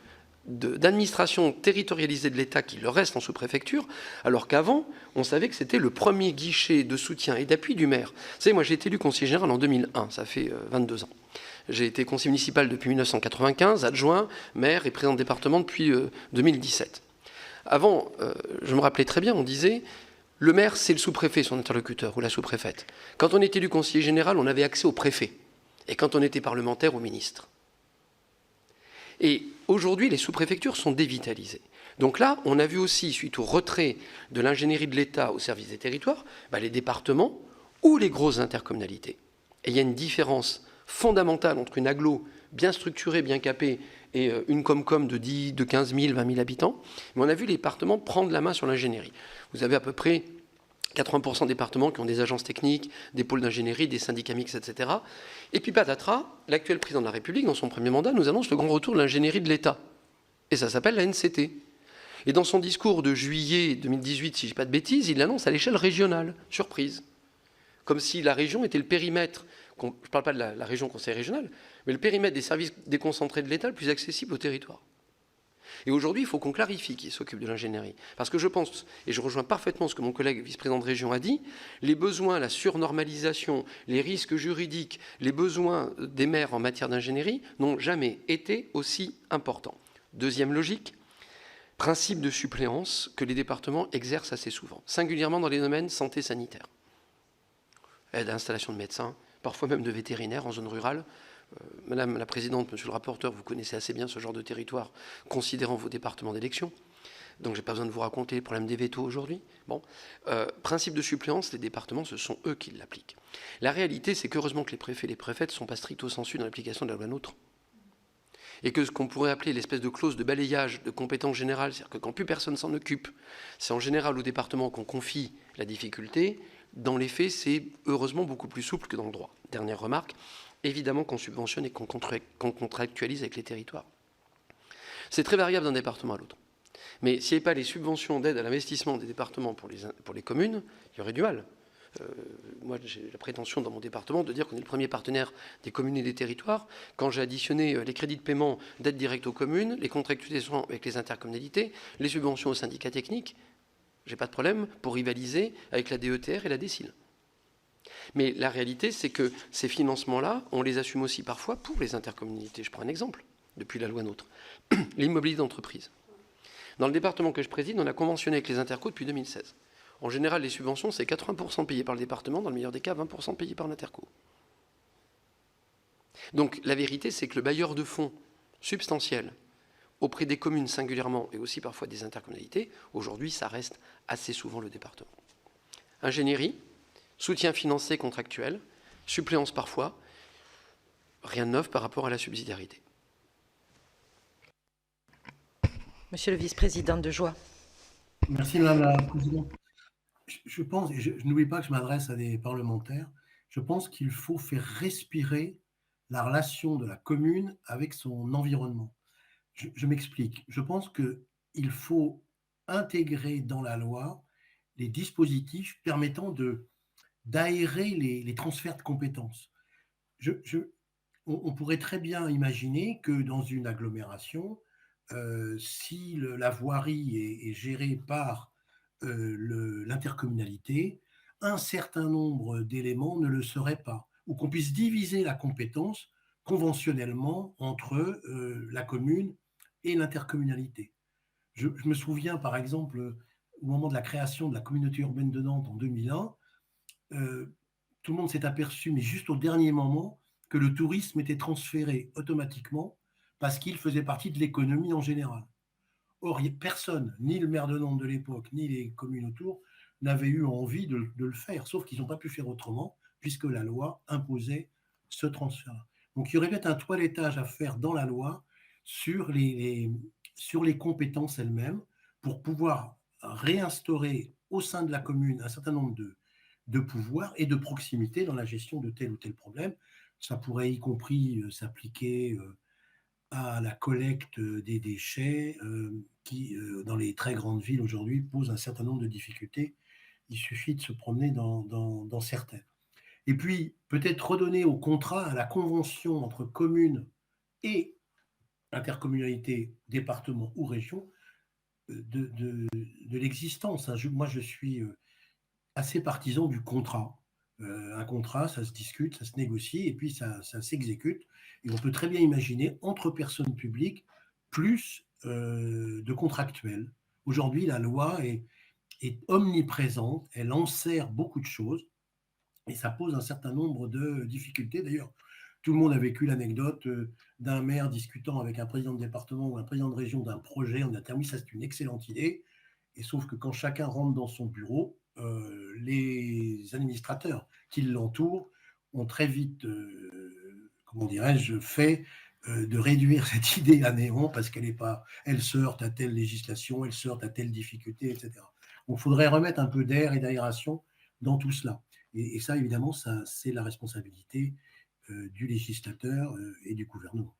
d'administration territorialisée de l'État qui le reste en sous-préfecture, alors qu'avant, on savait que c'était le premier guichet de soutien et d'appui du maire. Vous savez, moi j'ai été élu conseiller général en 2001, ça fait 22 ans. J'ai été conseiller municipal depuis 1995, adjoint, maire et président de département depuis 2017. Avant, je me rappelais très bien, on disait, le maire c'est le sous-préfet, son interlocuteur, ou la sous-préfète. Quand on était élu conseiller général, on avait accès au préfet. Et quand on était parlementaire, au ministre. Et aujourd'hui, les sous-préfectures sont dévitalisées. Donc là, on a vu aussi, suite au retrait de l'ingénierie de l'État au service des territoires, les départements ou les grosses intercommunalités. Et il y a une différence fondamentale entre une agglo bien structurée, bien capée, et une Comcom de 10, de 15 000, 20 000 habitants. Mais on a vu les départements prendre la main sur l'ingénierie. Vous avez à peu près 80% des départements qui ont des agences techniques, des pôles d'ingénierie, des syndicats mixtes, etc. Et puis patatras, l'actuel président de la République, dans son premier mandat, nous annonce le grand retour de l'ingénierie de l'État. Et ça s'appelle la NCT. Et dans son discours de juillet 2018, si je ne dis pas de bêtises, il l'annonce à l'échelle régionale. Surprise. Comme si la région était le périmètre, je ne parle pas de la région conseil régional, mais le périmètre des services déconcentrés de l'État le plus accessible au territoire. Et aujourd'hui, il faut qu'on clarifie qui s'occupe de l'ingénierie. Parce que je pense, et je rejoins parfaitement ce que mon collègue vice-président de région a dit, les besoins, la surnormalisation, les risques juridiques, les besoins des maires en matière d'ingénierie n'ont jamais été aussi importants. Deuxième logique, principe de suppléance que les départements exercent assez souvent, singulièrement dans les domaines santé sanitaire. Aide à l'installation de médecins, parfois même de vétérinaires en zone rurale. Madame la Présidente, Monsieur le rapporteur, vous connaissez assez bien ce genre de territoire, considérant vos départements d'élection. Donc je n'ai pas besoin de vous raconter les problèmes des vétos aujourd'hui. Bon. Principe de suppléance, les départements, ce sont eux qui l'appliquent. La réalité, c'est qu'heureusement que les préfets et les préfètes ne sont pas stricto sensu dans l'application de la loi NOTRe. Et que ce qu'on pourrait appeler l'espèce de clause de balayage de compétences générales, c'est-à-dire que quand plus personne s'en occupe, c'est en général au département qu'on confie la difficulté. Dans les faits, c'est heureusement beaucoup plus souple que dans le droit. Dernière remarque, évidemment qu'on subventionne et qu'on contractualise avec les territoires. C'est très variable d'un département à l'autre. Mais s'il n'y avait pas les subventions d'aide à l'investissement des départements pour les communes, il y aurait du mal. Moi, j'ai la prétention dans mon département de dire qu'on est le premier partenaire des communes et des territoires. Quand j'ai additionné les crédits de paiement d'aide directe aux communes, les contractualisations avec les intercommunalités, les subventions aux syndicats techniques, j'ai pas de problème pour rivaliser avec la DETR et la DSIL. Mais la réalité, c'est que ces financements-là, on les assume aussi parfois pour les intercommunalités. Je prends un exemple, depuis la loi NOTRe. L'immobilier d'entreprise. Dans le département que je préside, on a conventionné avec les intercos depuis 2016. En général, les subventions, c'est 80% payés par le département, dans le meilleur des cas, 20% payés par l'interco. Donc la vérité, c'est que le bailleur de fonds substantiel auprès des communes singulièrement et aussi parfois des intercommunalités, aujourd'hui, ça reste assez souvent le département. Ingénierie, soutien financier contractuel, suppléance parfois, rien de neuf par rapport à la subsidiarité. Monsieur le vice-président de Joie. Merci Madame la Présidente. Je pense, et je n'oublie pas que je m'adresse à des parlementaires, je pense qu'il faut faire respirer la relation de la commune avec son environnement. Je m'explique. Je pense qu'il faut intégrer dans la loi les dispositifs permettant d'aérer les transferts de compétences. On pourrait très bien imaginer que dans une agglomération, si la voirie est gérée par l'intercommunalité, un certain nombre d'éléments ne le seraient pas, ou qu'on puisse diviser la compétence conventionnellement entre la commune et l'intercommunalité. Je me souviens par exemple au moment de la création de la communauté urbaine de Nantes en 2001, tout le monde s'est aperçu, mais juste au dernier moment, que le tourisme était transféré automatiquement parce qu'il faisait partie de l'économie en général. Or, personne, ni le maire de Nantes de l'époque, ni les communes autour, n'avaient eu envie de le faire, sauf qu'ils n'ont pas pu faire autrement, puisque la loi imposait ce transfert. Donc, il y aurait peut-être un toilettage à faire dans la loi sur les compétences elles-mêmes pour pouvoir réinstaurer au sein de la commune un certain nombre de pouvoirs et de proximité dans la gestion de tel ou tel problème. Ça pourrait y compris s'appliquer à la collecte des déchets qui, dans les très grandes villes aujourd'hui, pose un certain nombre de difficultés. Il suffit de se promener dans certaines. Et puis, peut-être redonner au contrat, à la convention entre communes et intercommunalité, département ou région, de l'existence. Moi, je suis assez partisan du contrat. Un contrat, ça se discute, ça se négocie, et puis ça s'exécute. Et on peut très bien imaginer, entre personnes publiques, plus de contractuels. Aujourd'hui, la loi est omniprésente, elle enserre beaucoup de choses, et ça pose un certain nombre de difficultés. D'ailleurs, tout le monde a vécu l'anecdote d'un maire discutant avec un président de département ou un président de région d'un projet. On a dit, oui, ça c'est une excellente idée. Et sauf que quand chacun rentre dans son bureau, les administrateurs qui l'entourent ont très vite, comment dirais-je, fait de réduire cette idée à néant parce elle se heurte à telle législation, elle se heurte à telle difficulté, etc. Donc il faudrait remettre un peu d'air et d'aération dans tout cela. Et ça, évidemment, c'est la responsabilité du législateur et du gouvernement.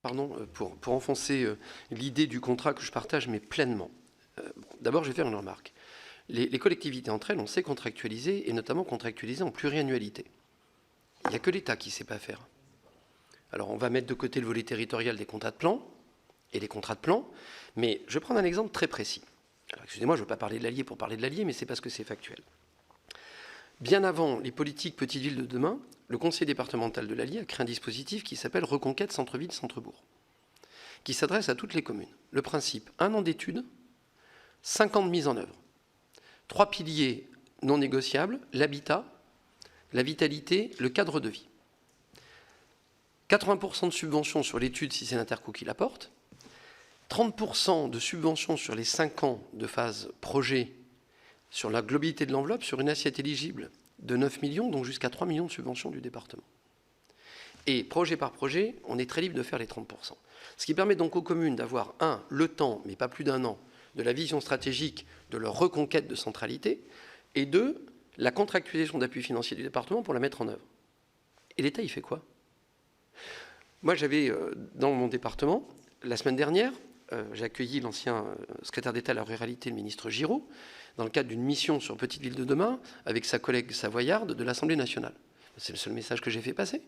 Pardon, pour enfoncer l'idée du contrat que je partage, mais pleinement. D'abord, je vais faire une remarque. Les collectivités entre elles, on sait contractualiser, et notamment contractualiser en pluriannualité. Il n'y a que l'État qui ne sait pas faire. Alors, on va mettre de côté le volet territorial des contrats de plan et les contrats de plan, mais je vais prendre un exemple très précis. Alors, excusez-moi, je ne veux pas parler de l'Allier pour parler de l'Allier, mais c'est parce que c'est factuel. Bien avant les politiques petites villes de demain, le conseil départemental de l'Allier a créé un dispositif qui s'appelle Reconquête Centre-Ville, Centre-Bourg, qui s'adresse à toutes les communes. Le principe, 1 an d'études, 5 ans de mise en œuvre. 3 piliers non négociables, l'habitat, la vitalité, le cadre de vie. 80% de subventions sur l'étude si c'est l'Interco qui l'apporte, 30% de subventions sur les 5 ans de phase projet sur la globalité de l'enveloppe, sur une assiette éligible de 9 millions, donc jusqu'à 3 millions de subventions du département. Et projet par projet, on est très libre de faire les 30%. Ce qui permet donc aux communes d'avoir, le temps, mais pas plus d'1 an, de la vision stratégique de leur reconquête de centralité, et 2, la contractualisation d'appui financier du département pour la mettre en œuvre. Et l'État, il fait quoi? Moi, j'avais, dans mon département, la semaine dernière, j'ai accueilli l'ancien secrétaire d'État à la ruralité, le ministre Giraud, dans le cadre d'une mission sur Petite Ville de demain, avec sa collègue savoyarde de l'Assemblée nationale. C'est le seul message que j'ai fait passer.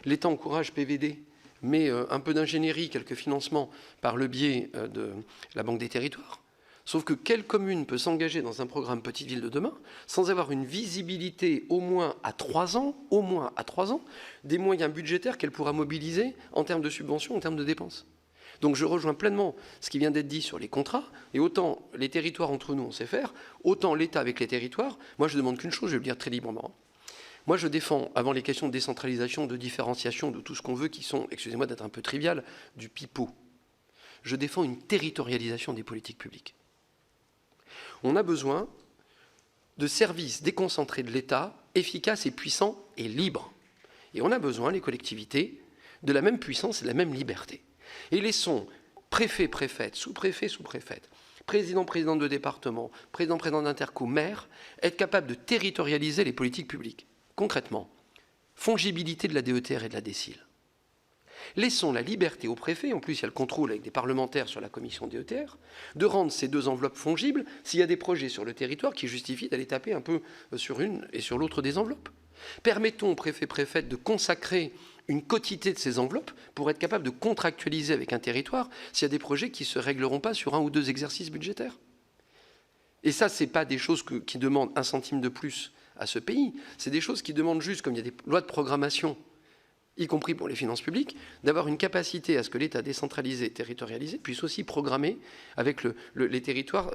L'État encourage PVD, mais un peu d'ingénierie, quelques financements par le biais de la Banque des Territoires. Sauf que quelle commune peut s'engager dans un programme Petite Ville de demain sans avoir une visibilité au moins à 3 ans, des moyens budgétaires qu'elle pourra mobiliser en termes de subventions, en termes de dépenses? Donc je rejoins pleinement ce qui vient d'être dit sur les contrats, et autant les territoires entre nous on sait faire, autant l'État avec les territoires, moi je demande qu'une chose, je vais le dire très librement. Moi je défends, avant les questions de décentralisation, de différenciation, de tout ce qu'on veut, qui sont, excusez-moi d'être un peu trivial, du pipeau. Je défends une territorialisation des politiques publiques. On a besoin de services déconcentrés de l'État, efficaces et puissants et libres. Et on a besoin, les collectivités, de la même puissance et de la même liberté. Et laissons préfet, préfète, sous-préfet, sous-préfète, président, président de département, président, président d'interco, maire, être capables de territorialiser les politiques publiques. Concrètement, fongibilité de la DETR et de la DSIL. Laissons la liberté au préfet, en plus il y a le contrôle avec des parlementaires sur la commission DETR, de rendre ces 2 enveloppes fongibles s'il y a des projets sur le territoire qui justifient d'aller taper un peu sur une et sur l'autre des enveloppes. Permettons au préfet-préfète de consacrer une quotité de ces enveloppes pour être capable de contractualiser avec un territoire s'il y a des projets qui ne se régleront pas sur 1 ou 2 exercices budgétaires. Et ça, ce n'est pas des choses qui demandent 1 centime de plus à ce pays, c'est des choses qui demandent juste, comme il y a des lois de programmation, y compris pour les finances publiques, d'avoir une capacité à ce que l'État décentralisé et territorialisé puisse aussi programmer avec les territoires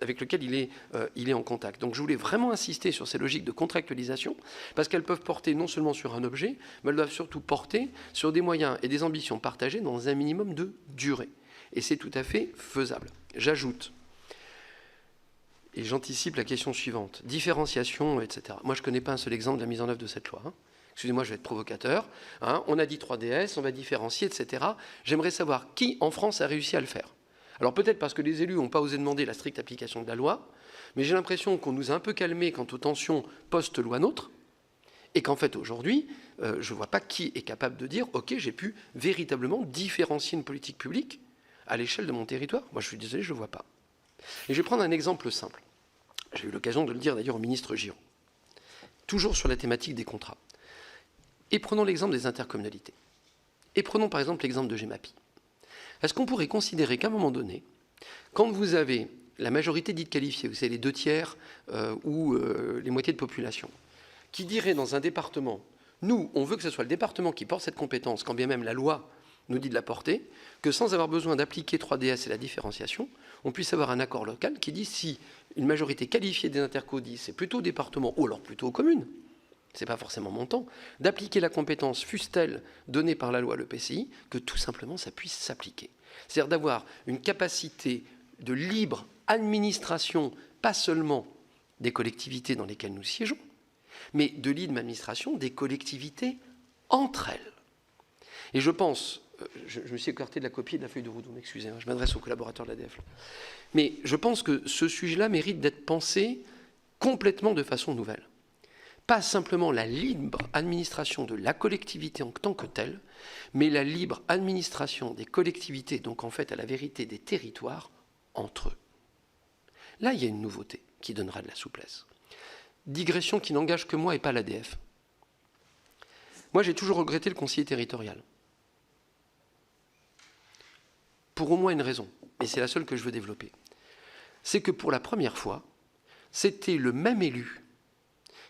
avec lesquels il est en contact. Donc je voulais vraiment insister sur ces logiques de contractualisation, parce qu'elles peuvent porter non seulement sur un objet, mais elles doivent surtout porter sur des moyens et des ambitions partagées dans un minimum de durée. Et c'est tout à fait faisable. J'ajoute, et j'anticipe la question suivante, différenciation, etc. Moi, je ne connais pas un seul exemple de la mise en œuvre de cette loi. Excusez-moi, je vais être provocateur. On a dit 3DS, on va différencier, etc. J'aimerais savoir qui, en France, a réussi à le faire. Alors peut-être parce que les élus n'ont pas osé demander la stricte application de la loi, mais j'ai l'impression qu'on nous a un peu calmés quant aux tensions post-loi NOTRe, et qu'en fait, aujourd'hui, je ne vois pas qui est capable de dire « Ok, j'ai pu véritablement différencier une politique publique à l'échelle de mon territoire ». Moi, je suis désolé, je ne le vois pas. Et je vais prendre un exemple simple. J'ai eu l'occasion de le dire d'ailleurs au ministre Giraud. Toujours sur la thématique des contrats. Et prenons l'exemple des intercommunalités. Et prenons par exemple l'exemple de Gemapi. Est-ce qu'on pourrait considérer qu'à un moment donné, quand vous avez la majorité dite qualifiée, vous savez, les 2/3 ou les moitiés de population, qui dirait dans un département, nous, on veut que ce soit le département qui porte cette compétence, quand bien même la loi nous dit de la porter, que sans avoir besoin d'appliquer 3DS et la différenciation, on puisse avoir un accord local qui dit si une majorité qualifiée des interco dit c'est plutôt au département ou alors plutôt aux communes, c'est pas forcément mon temps, d'appliquer la compétence, fût-elle donnée par la loi à l'EPCI, que tout simplement ça puisse s'appliquer. C'est-à-dire d'avoir une capacité de libre administration, pas seulement des collectivités dans lesquelles nous siégeons, mais de libre administration des collectivités entre elles. Et je pense, je me suis écarté de la copie de la feuille de route, donc excusez, je m'adresse aux collaborateurs de l'ADF. Mais je pense que ce sujet-là mérite d'être pensé complètement de façon nouvelle. Pas simplement la libre administration de la collectivité en tant que telle, mais la libre administration des collectivités, donc en fait à la vérité des territoires, entre eux. Là, il y a une nouveauté qui donnera de la souplesse. Digression qui n'engage que moi et pas l'ADF. Moi, j'ai toujours regretté le conseiller territorial. Pour au moins une raison, et c'est la seule que je veux développer. C'est que pour la première fois, c'était le même élu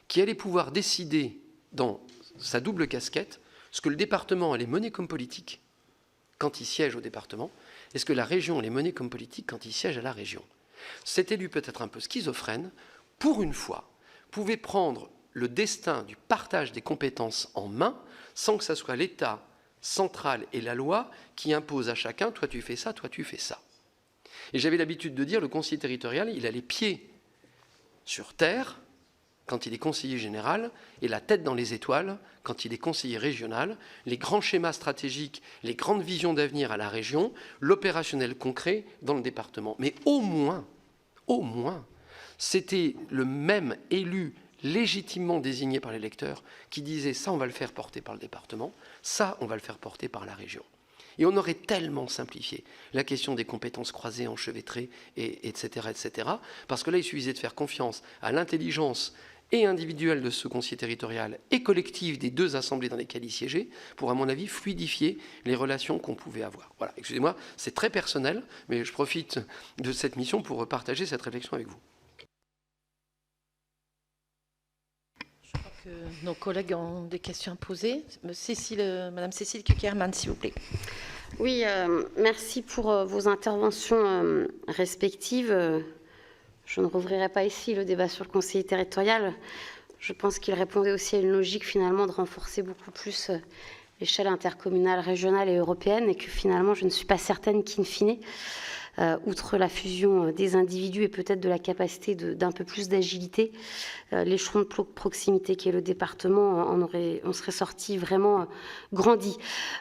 qui allait pouvoir décider dans sa double casquette ce que le département allait mener comme politique quand il siège au département et ce que la région allait mener comme politique quand il siège à la région. Cet élu peut-être un peu schizophrène, pour une fois, pouvait prendre le destin du partage des compétences en main sans que ce soit l'État central et la loi qui imposent à chacun « toi tu fais ça, toi tu fais ça ». Et j'avais l'habitude de dire le conseiller territorial, il a les pieds sur terre quand il est conseiller général et la tête dans les étoiles quand il est conseiller régional, les grands schémas stratégiques, les grandes visions d'avenir à la région, l'opérationnel concret dans le département. Mais au moins, c'était le même élu légitimement désigné par l'électeur qui disait ça on va le faire porter par le département, ça on va le faire porter par la région. Et on aurait tellement simplifié la question des compétences croisées, enchevêtrées, etc., parce que là il suffisait de faire confiance à l'intelligence et individuelle de ce conseiller territorial et collective des deux assemblées dans lesquelles il siégeait pour, à mon avis, fluidifier les relations qu'on pouvait avoir. Voilà, excusez-moi, c'est très personnel, mais je profite de cette mission pour partager cette réflexion avec vous. Nos collègues ont des questions à poser. Madame Cécile Cukierman, s'il vous plaît. Oui, merci pour vos interventions respectives. Je ne rouvrirai pas ici le débat sur le conseiller territorial. Je pense qu'il répondait aussi à une logique finalement de renforcer beaucoup plus l'échelle intercommunale, régionale et européenne, et que finalement je ne suis pas certaine qu'in fine, outre la fusion des individus et peut-être de la capacité d'un peu plus d'agilité, l'échelon de proximité qui est le département, on serait sorti vraiment grandi.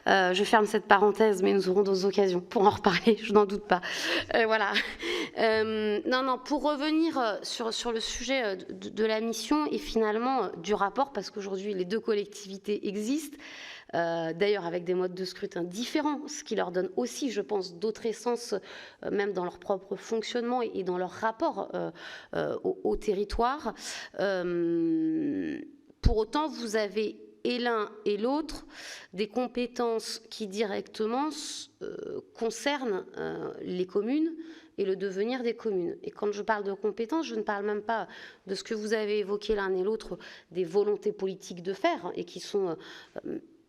Je ferme cette parenthèse, mais nous aurons d'autres occasions pour en reparler, je n'en doute pas. Voilà. Non, pour revenir sur le sujet de la mission et finalement du rapport, parce qu'aujourd'hui les deux collectivités existent, d'ailleurs avec des modes de scrutin différents, ce qui leur donne aussi, je pense, d'autres essences, même dans leur propre fonctionnement et dans leur rapport au territoire. Pour autant, vous avez et l'un et l'autre des compétences qui directement concernent les communes et le devenir des communes. Et quand je parle de compétences, je ne parle même pas de ce que vous avez évoqué l'un et l'autre, des volontés politiques de faire, et qui sont...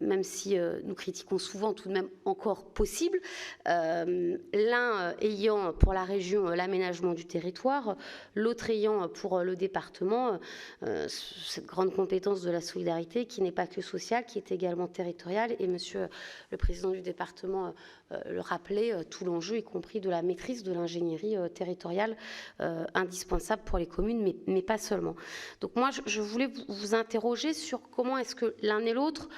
même si nous critiquons souvent tout de même encore possible, l'un ayant pour la région l'aménagement du territoire, l'autre ayant pour le département cette grande compétence de la solidarité qui n'est pas que sociale, qui est également territoriale. Et monsieur le président du département le rappelait, tout l'enjeu, y compris de la maîtrise de l'ingénierie territoriale indispensable pour les communes, mais pas seulement. Donc moi, je voulais vous interroger sur comment est-ce que l'un et l'autre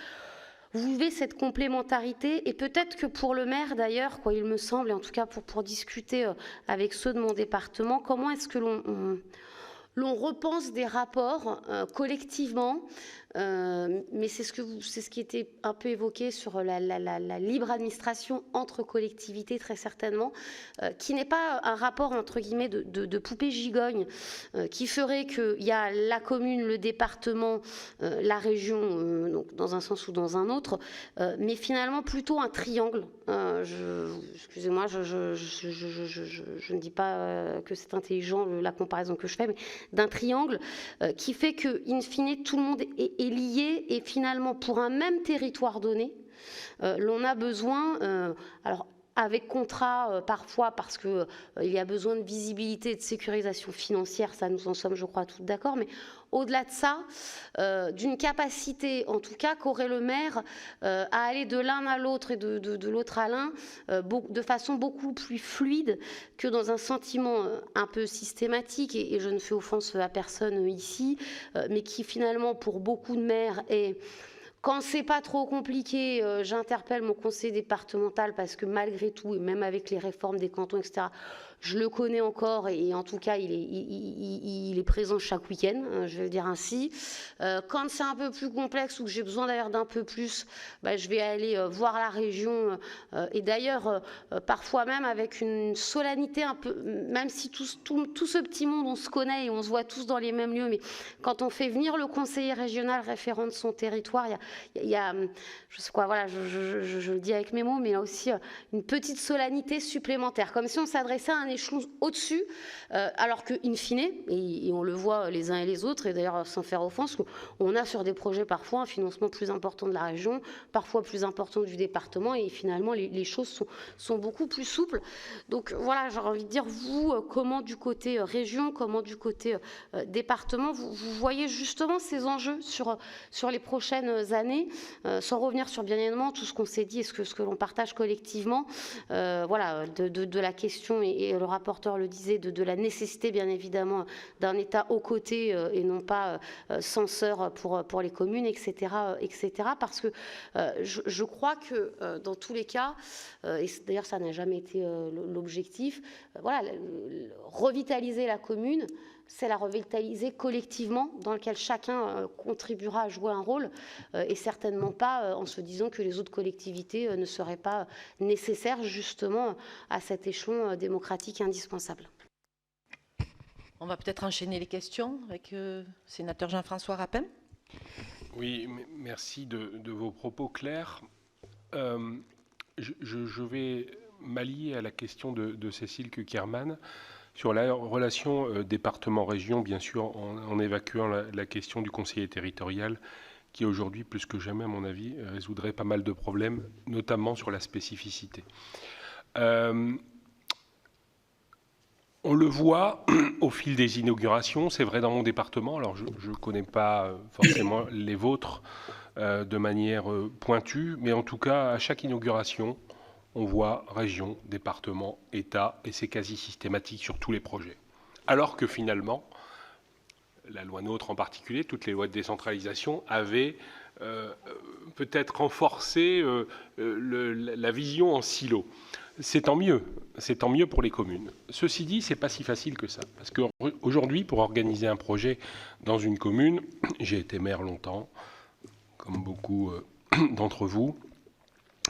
vous vivez cette complémentarité, et peut-être que pour le maire d'ailleurs, quoi, il me semble, et en tout cas pour discuter avec ceux de mon département, comment est-ce que l'on repense des rapports collectivement mais c'est ce qui était un peu évoqué sur la libre administration entre collectivités, très certainement, qui n'est pas un rapport, entre guillemets, de poupée gigogne, qui ferait qu'il y a la commune, le département, la région, donc dans un sens ou dans un autre, mais finalement plutôt un triangle. Excusez-moi, je ne dis pas que c'est intelligent la comparaison que je fais, mais d'un triangle qui fait que, in fine, tout le monde est lié, et finalement, pour un même territoire donné, l'on a besoin, alors avec contrat parfois parce qu'il y a besoin de visibilité et de sécurisation financière, ça nous en sommes, je crois, toutes d'accord, mais au-delà de ça, d'une capacité, en tout cas, qu'aurait le maire à aller de l'un à l'autre et de l'autre à l'un de façon beaucoup plus fluide que dans un sentiment un peu systématique, et je ne fais offense à personne ici, mais qui finalement, pour beaucoup de maires, est... Quand c'est pas trop compliqué, j'interpelle mon conseil départemental parce que malgré tout, et même avec les réformes des cantons, etc., je le connais encore, et en tout cas, il est présent chaque week-end, je vais le dire ainsi. Quand c'est un peu plus complexe ou que j'ai besoin d'ailleurs d'un peu plus, je vais aller voir la région. Et d'ailleurs, parfois même avec une solennité un peu, même si tout ce petit monde, on se connaît et on se voit tous dans les mêmes lieux, mais quand on fait venir le conseiller régional référent de son territoire, il y a je sais quoi, voilà, je le dis avec mes mots, mais il y a aussi une petite solennité supplémentaire, comme si on s'adressait à un échelon au-dessus, alors que, in fine, et on le voit les uns et les autres, et d'ailleurs sans faire offense, on a sur des projets parfois un financement plus important de la région, parfois plus important du département, et finalement les choses sont beaucoup plus souples. Donc voilà, j'aurais envie de dire, vous, comment du côté région, comment du côté département, vous voyez justement ces enjeux sur les prochaines années, sans revenir sur bien évidemment tout ce qu'on s'est dit et ce que l'on partage collectivement, voilà, de la question, et le rapporteur le disait, de la nécessité bien évidemment d'un État aux côtés et non pas censeur pour les communes, etc., parce que je crois que dans tous les cas, et d'ailleurs ça n'a jamais été l'objectif, voilà, revitaliser la commune, c'est la revitaliser collectivement, dans lequel chacun contribuera à jouer un rôle, et certainement pas en se disant que les autres collectivités ne seraient pas nécessaires justement à cet échelon démocratique indispensable. On va peut-être enchaîner les questions avec le sénateur Jean-François Rapin. Oui, merci de vos propos clairs. Je vais m'allier à la question de Cécile Cukierman sur la relation département-région, bien sûr, en évacuant la question du conseiller territorial, qui aujourd'hui, plus que jamais, à mon avis, résoudrait pas mal de problèmes, notamment sur la spécificité. On le voit au fil des inaugurations, c'est vrai dans mon département, alors je ne connais pas forcément les vôtres de manière pointue, mais en tout cas, à chaque inauguration, on voit région, département, État, et c'est quasi systématique sur tous les projets. Alors que finalement, la loi NOTRe en particulier, toutes les lois de décentralisation avaient peut-être renforcé la vision en silo. C'est tant mieux pour les communes. Ceci dit, c'est pas si facile que ça, parce qu'aujourd'hui, pour organiser un projet dans une commune, j'ai été maire longtemps, comme beaucoup d'entre vous,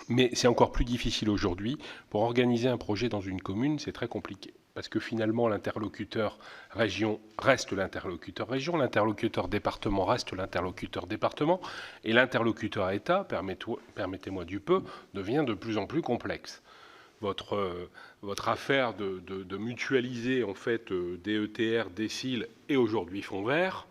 mais c'est encore plus difficile aujourd'hui. Pour organiser un projet dans une commune, c'est très compliqué, parce que finalement, l'interlocuteur région reste l'interlocuteur région, l'interlocuteur département reste l'interlocuteur département, et l'interlocuteur État, permettez-moi du peu, devient de plus en plus complexe. Votre affaire de mutualiser en fait DETR, DSIL et aujourd'hui Fonds Vert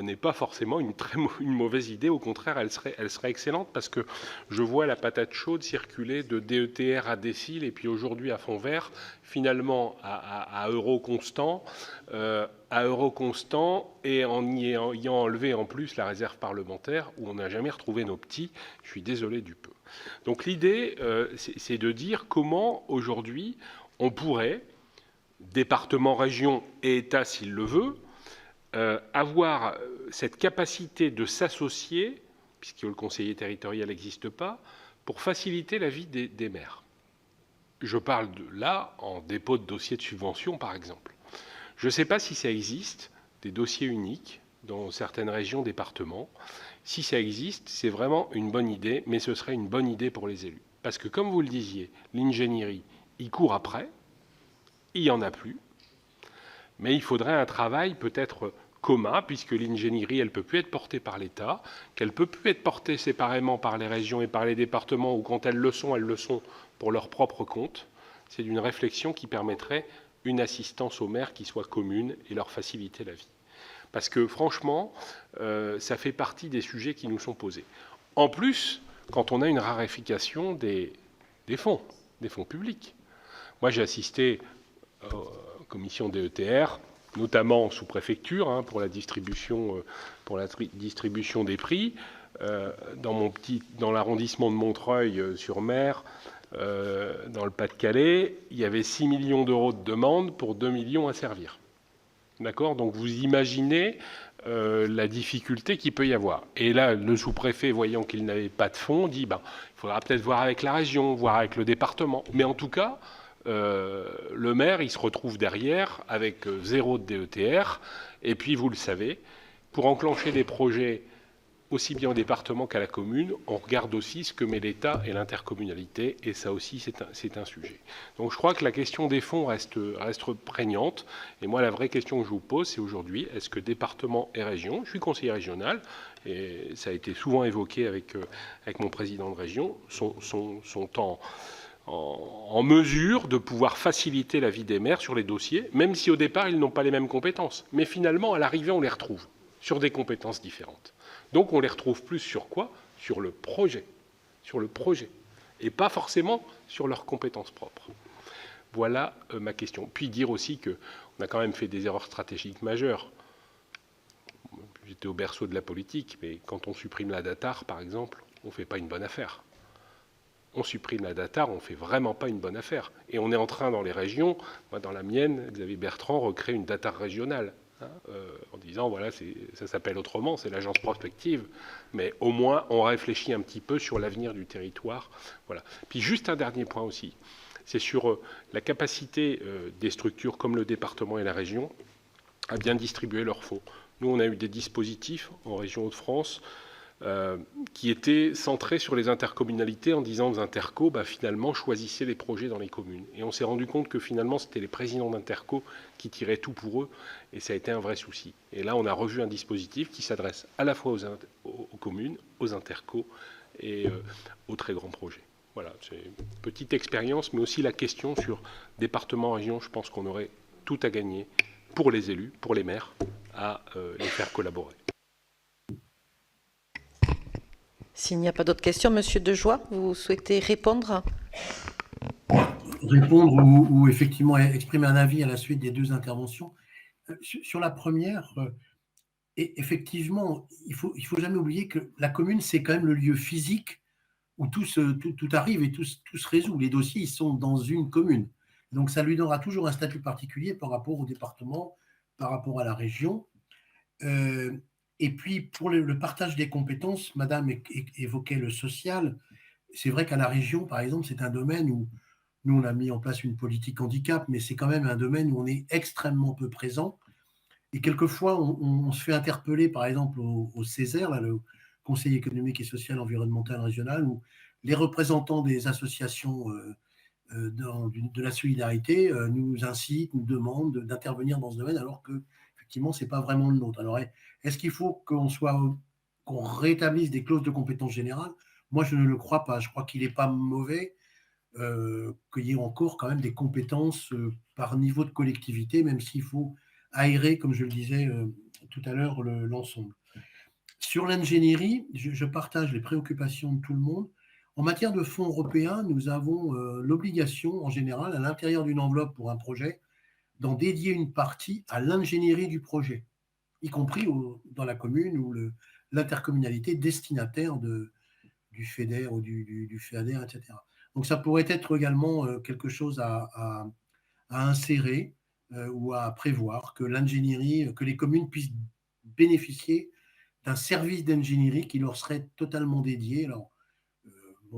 n'est pas forcément une mauvaise idée. Au contraire, elle serait excellente, parce que je vois la patate chaude circuler de DETR à DSIL et puis aujourd'hui à Fonds Vert, finalement à euro constant, et en y ayant enlevé en plus la réserve parlementaire où on n'a jamais retrouvé nos petits. Je suis désolé du peu. Donc l'idée, c'est de dire comment aujourd'hui on pourrait, département, région et État s'il le veut, avoir cette capacité de s'associer, puisque le conseiller territorial n'existe pas, pour faciliter la vie des maires. Je parle là en dépôt de dossier de subvention, par exemple. Je ne sais pas si ça existe, des dossiers uniques dans certaines régions, départements. Si ça existe, c'est vraiment une bonne idée, mais ce serait une bonne idée pour les élus. Parce que comme vous le disiez, l'ingénierie, il court après, il n'y en a plus, mais il faudrait un travail peut-être commun, puisque l'ingénierie, elle ne peut plus être portée par l'État, qu'elle ne peut plus être portée séparément par les régions et par les départements, ou quand elles le sont pour leur propre compte. C'est une réflexion qui permettrait une assistance aux maires qui soit commune et leur faciliter la vie. Parce que franchement, ça fait partie des sujets qui nous sont posés. En plus, quand on a une raréfaction des fonds publics. Moi, j'ai assisté aux commissions DETR, notamment sous préfecture, pour la distribution des prix. Dans l'arrondissement de Montreuil-sur-Mer, dans le Pas-de-Calais, il y avait 6 millions d'euros de demandes pour 2 millions à servir. D'accord ? Donc vous imaginez la difficulté qu'il peut y avoir. Et là, le sous-préfet, voyant qu'il n'avait pas de fonds, dit il faudra peut-être voir avec la région, voir avec le département. Mais en tout cas, le maire, il se retrouve derrière avec 0 de DETR. Et puis, vous le savez, pour enclencher des projets aussi bien au département qu'à la commune, on regarde aussi ce que met l'État et l'intercommunalité, et ça aussi, c'est un sujet. Donc je crois que la question des fonds reste prégnante, et moi, la vraie question que je vous pose, c'est aujourd'hui, est-ce que département et région, je suis conseiller régional, et ça a été souvent évoqué avec mon président de région, sont en mesure de pouvoir faciliter la vie des maires sur les dossiers, même si au départ, ils n'ont pas les mêmes compétences. Mais finalement, à l'arrivée, on les retrouve sur des compétences différentes. Donc on les retrouve plus sur quoi ? Sur le projet, et pas forcément sur leurs compétences propres. Voilà ma question. Puis dire aussi qu'on a quand même fait des erreurs stratégiques majeures. J'étais au berceau de la politique, mais quand on supprime la DATAR, par exemple, on ne fait pas une bonne affaire. On supprime la DATAR, on ne fait vraiment pas une bonne affaire. Et on est en train, dans les régions, moi dans la mienne, Xavier Bertrand recrée une DATAR régionale. En disant, voilà, ça s'appelle autrement, c'est l'agence prospective, mais au moins on réfléchit un petit peu sur l'avenir du territoire. Voilà. Puis juste un dernier point aussi, c'est sur la capacité des structures comme le département et la région à bien distribuer leurs fonds. Nous, on a eu des dispositifs en région Hauts-de-France qui étaient centrés sur les intercommunalités en disant aux intercos, finalement, choisissez les projets dans les communes. Et on s'est rendu compte que finalement, c'était les présidents d'intercos qui tiraient tout pour eux, et ça a été un vrai souci. Et là, on a revu un dispositif qui s'adresse à la fois aux communes, aux intercos et aux très grands projets. Voilà, c'est une petite expérience, mais aussi la question sur département, région, je pense qu'on aurait tout à gagner pour les élus, pour les maires, à les faire collaborer. S'il n'y a pas d'autres questions, Monsieur Dejoie, vous souhaitez répondre ? Répondre ou effectivement exprimer un avis à la suite des deux interventions. Sur la première, effectivement, il faut jamais oublier que la commune, c'est quand même le lieu physique où tout arrive et tout se résout. Les dossiers, ils sont dans une commune. Donc, ça lui donnera toujours un statut particulier par rapport au département, par rapport à la région. Et puis, pour le partage des compétences, Madame évoquait le social. C'est vrai qu'à la région, par exemple, c'est un domaine où nous, on a mis en place une politique handicap, mais c'est quand même un domaine où on est extrêmement peu présent. Et quelquefois, on se fait interpeller, par exemple, au Césaire, là, le Conseil économique et social environnemental régional, où les représentants des associations de la solidarité nous incitent, nous demandent d'intervenir dans ce domaine, alors que effectivement, c'est pas vraiment le nôtre. Alors, est-ce qu'il faut qu'on rétablisse des clauses de compétence générale ? Moi, je ne le crois pas. Je crois qu'il n'est pas mauvais qu'il y ait encore quand même des compétences par niveau de collectivité, même s'il faut aérer, comme je le disais tout à l'heure, l'ensemble. Sur l'ingénierie, je partage les préoccupations de tout le monde. En matière de fonds européens, nous avons l'obligation, en général, à l'intérieur d'une enveloppe pour un projet, d'en dédier une partie à l'ingénierie du projet, y compris dans la commune ou l'intercommunalité destinataire du FEDER ou du FEADER, etc. Donc ça pourrait être également quelque chose à insérer ou à prévoir, que l'ingénierie, que les communes puissent bénéficier d'un service d'ingénierie qui leur serait totalement dédié. Alors,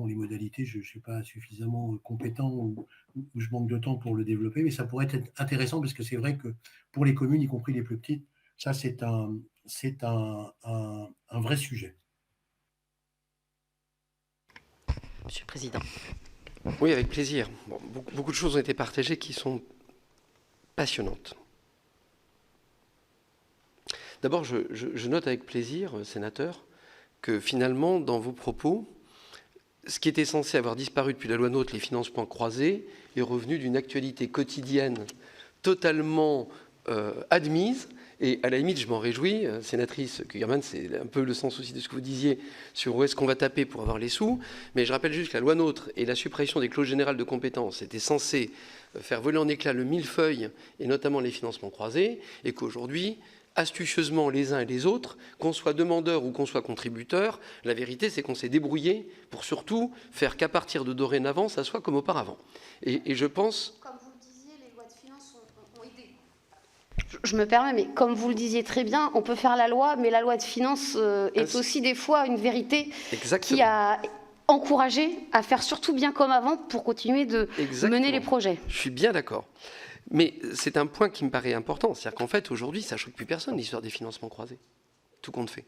les modalités, je ne suis pas suffisamment compétent ou je manque de temps pour le développer, mais ça pourrait être intéressant parce que c'est vrai que pour les communes, y compris les plus petites, Ça, c'est un vrai sujet. Monsieur le Président. Oui, avec plaisir. Bon, beaucoup de choses ont été partagées qui sont passionnantes. D'abord, je note avec plaisir, sénateur, que finalement, dans vos propos, ce qui était censé avoir disparu depuis la loi NOTRe, les financements croisés, est revenu d'une actualité quotidienne totalement admise. Et à la limite, je m'en réjouis, sénatrice Kugerman, c'est un peu le sens aussi de ce que vous disiez sur où est-ce qu'on va taper pour avoir les sous. Mais je rappelle juste que la loi NOTRe et la suppression des clauses générales de compétences étaient censées faire voler en éclats le millefeuille et notamment les financements croisés, et qu'aujourd'hui, astucieusement les uns et les autres, qu'on soit demandeur ou qu'on soit contributeur, la vérité c'est qu'on s'est débrouillé pour surtout faire qu'à partir de dorénavant, ça soit comme auparavant. Et je pense... Comme vous le disiez, les lois de finances ont aidé. Je me permets, mais comme vous le disiez très bien, on peut faire la loi, mais la loi de finances est aussi des fois une vérité qui a encouragé à faire surtout bien comme avant pour continuer de mener les projets. Je suis bien d'accord. Mais c'est un point qui me paraît important. C'est-à-dire qu'en fait, aujourd'hui, ça ne choque plus personne, l'histoire des financements croisés. Tout compte fait.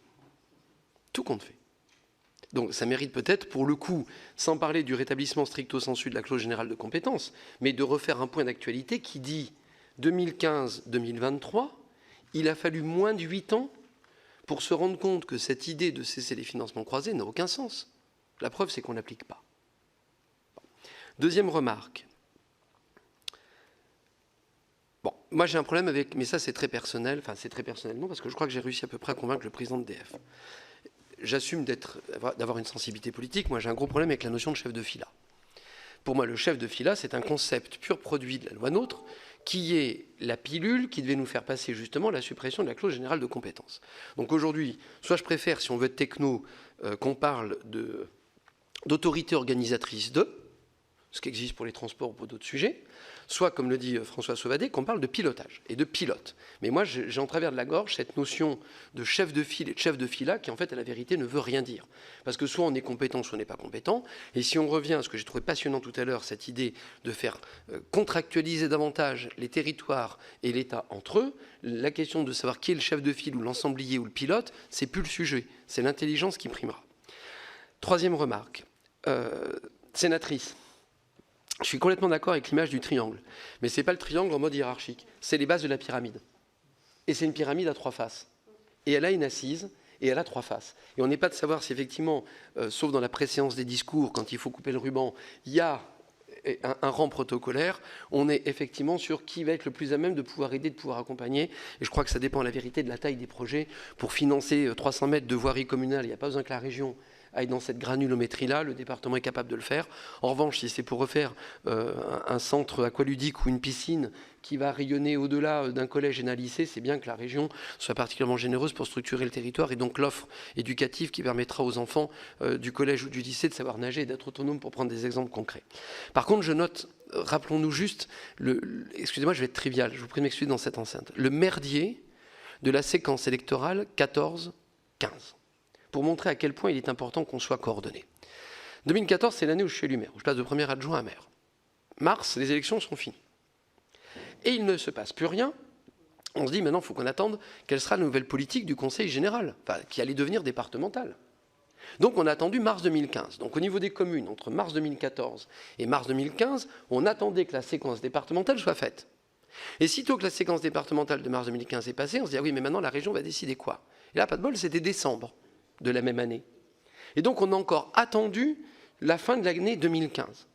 Tout compte fait. Donc ça mérite peut-être, pour le coup, sans parler du rétablissement stricto sensu de la clause générale de compétences, mais de refaire un point d'actualité qui dit 2015-2023, il a fallu moins de 8 ans pour se rendre compte que cette idée de cesser les financements croisés n'a aucun sens. La preuve, c'est qu'on ne l'applique pas. Deuxième remarque. Bon, moi j'ai un problème avec, mais ça c'est très personnel, enfin c'est très personnel non, parce que je crois que j'ai réussi à peu près à convaincre le président de DF. J'assume d'avoir une sensibilité politique, moi j'ai un gros problème avec la notion de chef de fila. Pour moi le chef de fila c'est un concept pur produit de la loi NOTRe, qui est la pilule qui devait nous faire passer justement la suppression de la clause générale de compétences. Donc aujourd'hui, soit je préfère, si on veut être techno, qu'on parle d'autorité organisatrice de, ce qui existe pour les transports ou pour d'autres sujets, soit, comme le dit François Sauvadet, qu'on parle de pilotage et de pilote. Mais moi, j'ai en travers de la gorge cette notion de chef de file et de chef de fila qui, en fait, à la vérité, ne veut rien dire. Parce que soit on est compétent, soit on n'est pas compétent. Et si on revient à ce que j'ai trouvé passionnant tout à l'heure, cette idée de faire contractualiser davantage les territoires et l'État entre eux, la question de savoir qui est le chef de file ou l'ensemblier ou le pilote, c'est plus le sujet. C'est l'intelligence qui primera. Troisième remarque. Sénatrice. Je suis complètement d'accord avec l'image du triangle. Mais ce n'est pas le triangle en mode hiérarchique. C'est les bases de la pyramide. Et c'est une pyramide à 3 faces. Et elle a une assise, et elle a 3 faces. Et on n'est pas de savoir si effectivement, sauf dans la préséance des discours, quand il faut couper le ruban, il y a un rang protocolaire, on est effectivement sur qui va être le plus à même de pouvoir aider, de pouvoir accompagner. Et je crois que ça dépend à la vérité de la taille des projets. Pour financer 300 mètres de voirie communale, il n'y a pas besoin que la région aille dans cette granulométrie-là, le département est capable de le faire. En revanche, si c'est pour refaire un centre aqualudique ou une piscine qui va rayonner au-delà d'un collège et d'un lycée, c'est bien que la région soit particulièrement généreuse pour structurer le territoire et donc l'offre éducative qui permettra aux enfants du collège ou du lycée de savoir nager et d'être autonomes pour prendre des exemples concrets. Par contre, je note, rappelons-nous juste, excusez-moi, je vais être trivial, je vous prie de m'excuser dans cette enceinte, le merdier de la séquence électorale 14-15. Pour montrer à quel point il est important qu'on soit coordonné. 2014, c'est l'année où je suis élu maire, où je passe de premier adjoint à maire. Mars, les élections sont finies. Et il ne se passe plus rien. On se dit maintenant, il faut qu'on attende quelle sera la nouvelle politique du Conseil général, enfin, qui allait devenir départementale. Donc on a attendu mars 2015. Donc au niveau des communes, entre mars 2014 et mars 2015, on attendait que la séquence départementale soit faite. Et sitôt que la séquence départementale de mars 2015 est passée, on se dit, ah oui, mais maintenant la région va décider quoi? Et là, pas de bol, c'était décembre de la même année. Et donc on a encore attendu la fin de l'année 2015.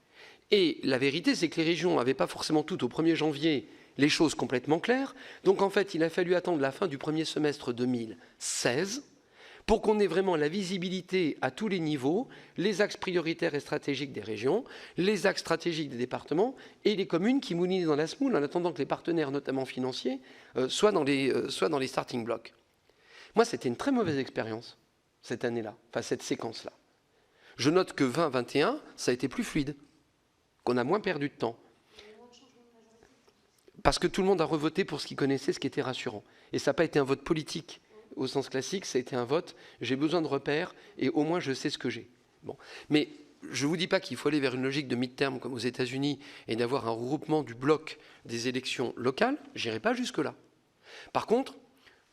Et la vérité, c'est que les régions n'avaient pas forcément toutes au 1er janvier les choses complètement claires. Donc en fait, il a fallu attendre la fin du premier semestre 2016 pour qu'on ait vraiment la visibilité à tous les niveaux, les axes prioritaires et stratégiques des régions, les axes stratégiques des départements et les communes qui moulinaient dans la semoule en attendant que les partenaires, notamment financiers, soient dans les starting blocks. Moi, c'était une très mauvaise expérience cette année-là, enfin cette séquence-là. Je note que 20-21, ça a été plus fluide, qu'on a moins perdu de temps. Parce que tout le monde a revoté pour ce qu'il connaissait, ce qui était rassurant. Et ça n'a pas été un vote politique au sens classique, ça a été un vote, j'ai besoin de repères et au moins je sais ce que j'ai. Bon. Mais je ne vous dis pas qu'il faut aller vers une logique de mid-term comme aux États-Unis et d'avoir un regroupement du bloc des élections locales, je n'irai pas jusque-là. Par contre,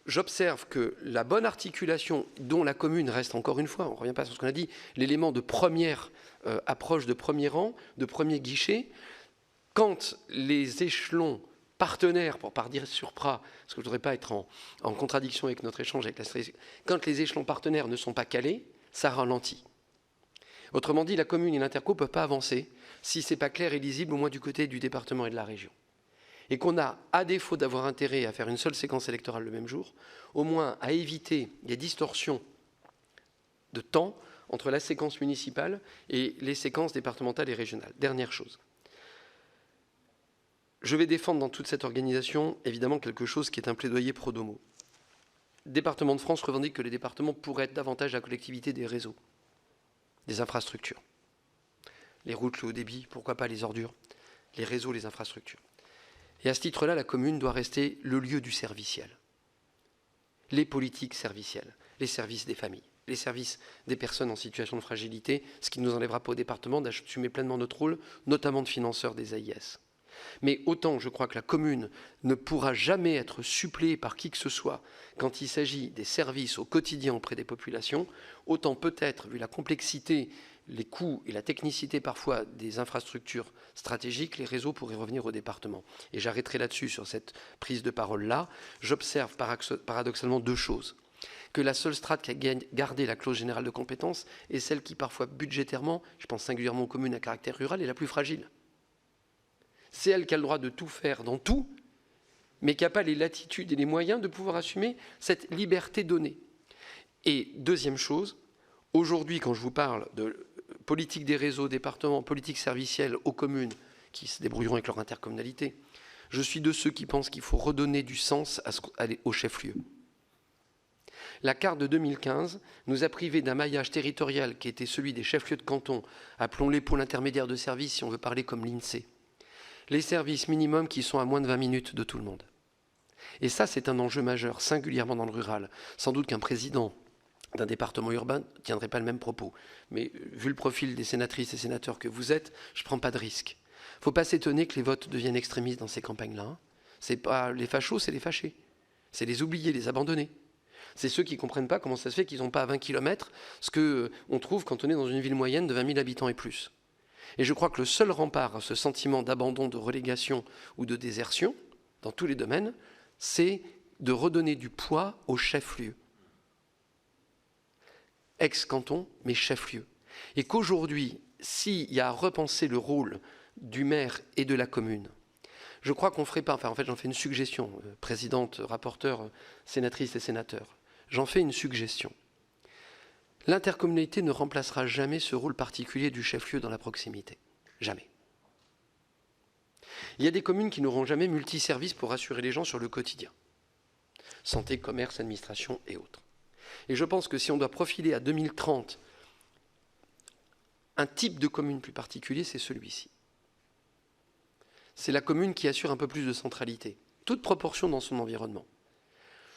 j'observe que la bonne articulation dont la commune reste, encore une fois, on ne revient pas sur ce qu'on a dit, l'élément de première approche, de premier rang, de premier guichet, quand les échelons partenaires, pour ne pas dire surpras, parce que je ne voudrais pas être en contradiction avec notre échange avec la quand les échelons partenaires ne sont pas calés, ça ralentit. Autrement dit, la commune et l'interco ne peuvent pas avancer si ce n'est pas clair et lisible, au moins du côté du département et de la région. Et qu'on a, à défaut d'avoir intérêt à faire une seule séquence électorale le même jour, au moins à éviter les distorsions de temps entre la séquence municipale et les séquences départementales et régionales. Dernière chose. Je vais défendre dans toute cette organisation, évidemment, quelque chose qui est un plaidoyer pro domo. Le département de France revendique que les départements pourraient être davantage la collectivité des réseaux, des infrastructures. Les routes, le haut débit, pourquoi pas les ordures, les réseaux, les infrastructures. Et à ce titre-là, la commune doit rester le lieu du serviciel. Les politiques servicielles, les services des familles, les services des personnes en situation de fragilité, ce qui ne nous enlèvera pas au département d'assumer pleinement notre rôle, notamment de financeur des AIS. Mais autant je crois que la commune ne pourra jamais être suppléée par qui que ce soit quand il s'agit des services au quotidien auprès des populations, autant peut-être, vu la complexité, les coûts et la technicité parfois des infrastructures stratégiques, les réseaux pourraient revenir au département. Et j'arrêterai là-dessus sur cette prise de parole-là. J'observe paradoxalement deux choses. Que la seule strate qui a gardé la clause générale de compétence est celle qui parfois budgétairement, je pense singulièrement aux communes à caractère rural, est la plus fragile. C'est elle qui a le droit de tout faire dans tout, mais qui n'a pas les latitudes et les moyens de pouvoir assumer cette liberté donnée. Et deuxième chose, aujourd'hui, quand je vous parle de politique des réseaux, départements, politique servicielle aux communes qui se débrouilleront avec leur intercommunalité, je suis de ceux qui pensent qu'il faut redonner du sens au chef-lieu. La carte de 2015 nous a privés d'un maillage territorial qui était celui des chefs-lieux de canton, appelons-les pôles intermédiaires de services si on veut parler comme l'INSEE. Les services minimums qui sont à moins de 20 minutes de tout le monde. Et ça, c'est un enjeu majeur, singulièrement dans le rural. Sans doute qu'un président d'un département urbain ne tiendrait pas le même propos. Mais vu le profil des sénatrices et sénateurs que vous êtes, je ne prends pas de risque. Il ne faut pas s'étonner que les votes deviennent extrémistes dans ces campagnes-là. Ce n'est pas les fachos, c'est les fâchés. C'est les oubliés, les abandonnés. C'est ceux qui ne comprennent pas comment ça se fait qu'ils n'ont pas à 20 km ce qu'on trouve quand on est dans une ville moyenne de 20 000 habitants et plus. Et je crois que le seul rempart à ce sentiment d'abandon, de relégation ou de désertion, dans tous les domaines, c'est de redonner du poids au chef-lieu. Ex-canton, mais chef-lieu. Et qu'aujourd'hui, s'il y a à repenser le rôle du maire et de la commune, je crois qu'on ne ferait pas, enfin en fait j'en fais une suggestion, présidente, rapporteur, sénatrice et sénateur, j'en fais une suggestion. L'intercommunalité ne remplacera jamais ce rôle particulier du chef-lieu dans la proximité. Jamais. Il y a des communes qui n'auront jamais multiservices pour rassurer les gens sur le quotidien. Santé, commerce, administration et autres. Et je pense que si on doit profiler à 2030 un type de commune plus particulier, c'est celui-ci. C'est la commune qui assure un peu plus de centralité, toute proportion dans son environnement.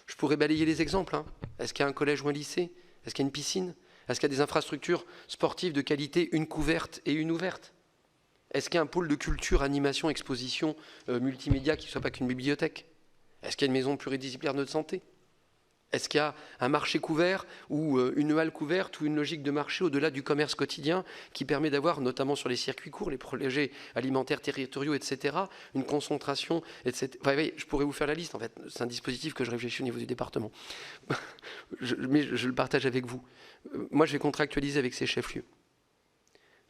Je pourrais balayer les exemples. Est-ce qu'il y a un collège ou un lycée ? Est-ce qu'il y a une piscine ? Est-ce qu'il y a des infrastructures sportives de qualité, une couverte et une ouverte ? Est-ce qu'il y a un pôle de culture, animation, exposition, multimédia qui ne soit pas qu'une bibliothèque ? Est-ce qu'il y a une maison pluridisciplinaire de santé ? Est-ce qu'il y a un marché couvert ou une halle couverte ou une logique de marché au-delà du commerce quotidien qui permet d'avoir, notamment sur les circuits courts, les projets alimentaires territoriaux, etc., une concentration, etc. Enfin, oui, je pourrais vous faire la liste, en fait. C'est un dispositif que je réfléchis au niveau du département. Mais je le partage avec vous. Moi, je vais contractualiser avec ces chefs-lieux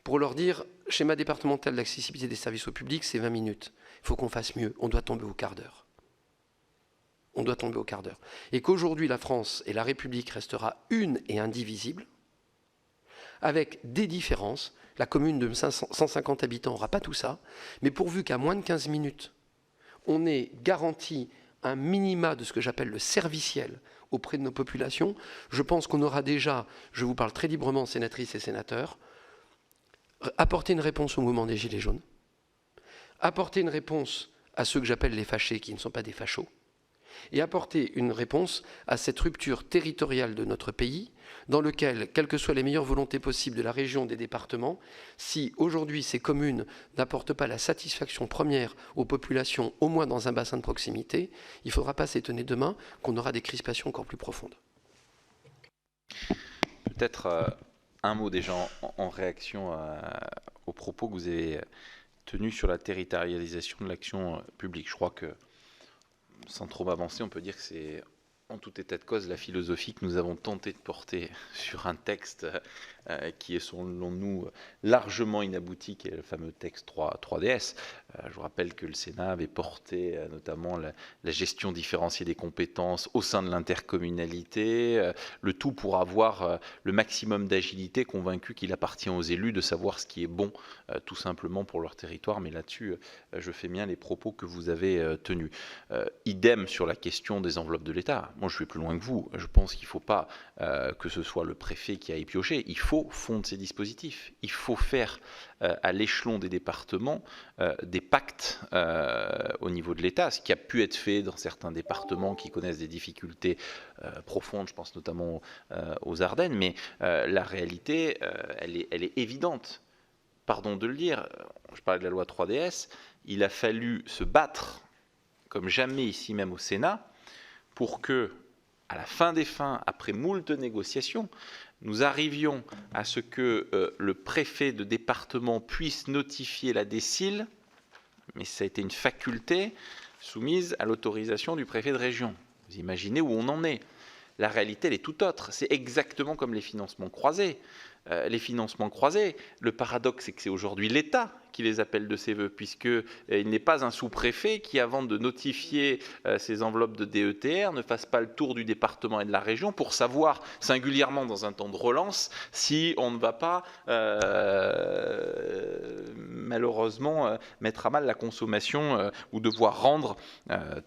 pour leur dire, schéma départemental d'accessibilité des services au public, c'est 20 minutes. Il faut qu'on fasse mieux. On doit tomber au quart d'heure. On doit tomber au quart d'heure. Et qu'aujourd'hui, la France et la République restera une et indivisible, avec des différences. La commune de 150 habitants n'aura pas tout ça, mais pourvu qu'à moins de 15 minutes, on ait garanti un minima de ce que j'appelle le serviciel auprès de nos populations, je pense qu'on aura déjà, je vous parle très librement, sénatrices et sénateurs, apporté une réponse au mouvement des Gilets jaunes, apporter une réponse à ceux que j'appelle les fâchés, qui ne sont pas des fachos, et apporter une réponse à cette rupture territoriale de notre pays, dans lequel, quelles que soient les meilleures volontés possibles de la région, des départements, si aujourd'hui ces communes n'apportent pas la satisfaction première aux populations, au moins dans un bassin de proximité, il ne faudra pas s'étonner demain qu'on aura des crispations encore plus profondes. Peut-être un mot déjà en réaction aux propos que vous avez tenus sur la territorialisation de l'action publique. Je crois que, sans trop m'avancer, on peut dire que c'est en tout état de cause la philosophie que nous avons tenté de porter sur un texte qui est selon nous largement inabouti, qui est le fameux texte 3DS. Je vous rappelle que le Sénat avait porté notamment la gestion différenciée des compétences au sein de l'intercommunalité, le tout pour avoir le maximum d'agilité, convaincu qu'il appartient aux élus de savoir ce qui est bon tout simplement pour leur territoire. Mais là-dessus, je fais mien les propos que vous avez tenus. Idem sur la question des enveloppes de l'État. Moi, je vais plus loin que vous. Je pense qu'il ne faut pas que ce soit le préfet qui aille piocher. Il faut fondre ces dispositifs. Il faut faire à l'échelon des départements des pactes au niveau de l'État, ce qui a pu être fait dans certains départements qui connaissent des difficultés profondes, je pense notamment aux Ardennes, mais la réalité, elle est évidente. Pardon de le dire, je parlais de la loi 3DS, il a fallu se battre comme jamais ici même au Sénat pour que, à la fin des fins, après moult négociations, nous arrivions à ce que le préfet de département puisse notifier la DSIL, mais ça a été une faculté soumise à l'autorisation du préfet de région. Vous imaginez où on en est. La réalité, elle est tout autre. C'est exactement comme les financements croisés. Les financements croisés, le paradoxe, c'est que c'est aujourd'hui l'État qui les appelle de ses voeux, puisqu'il n'est pas un sous-préfet qui, avant de notifier ses enveloppes de DETR, ne fasse pas le tour du département et de la région pour savoir, singulièrement dans un temps de relance, si on ne va pas malheureusement mettre à mal la consommation ou devoir rendre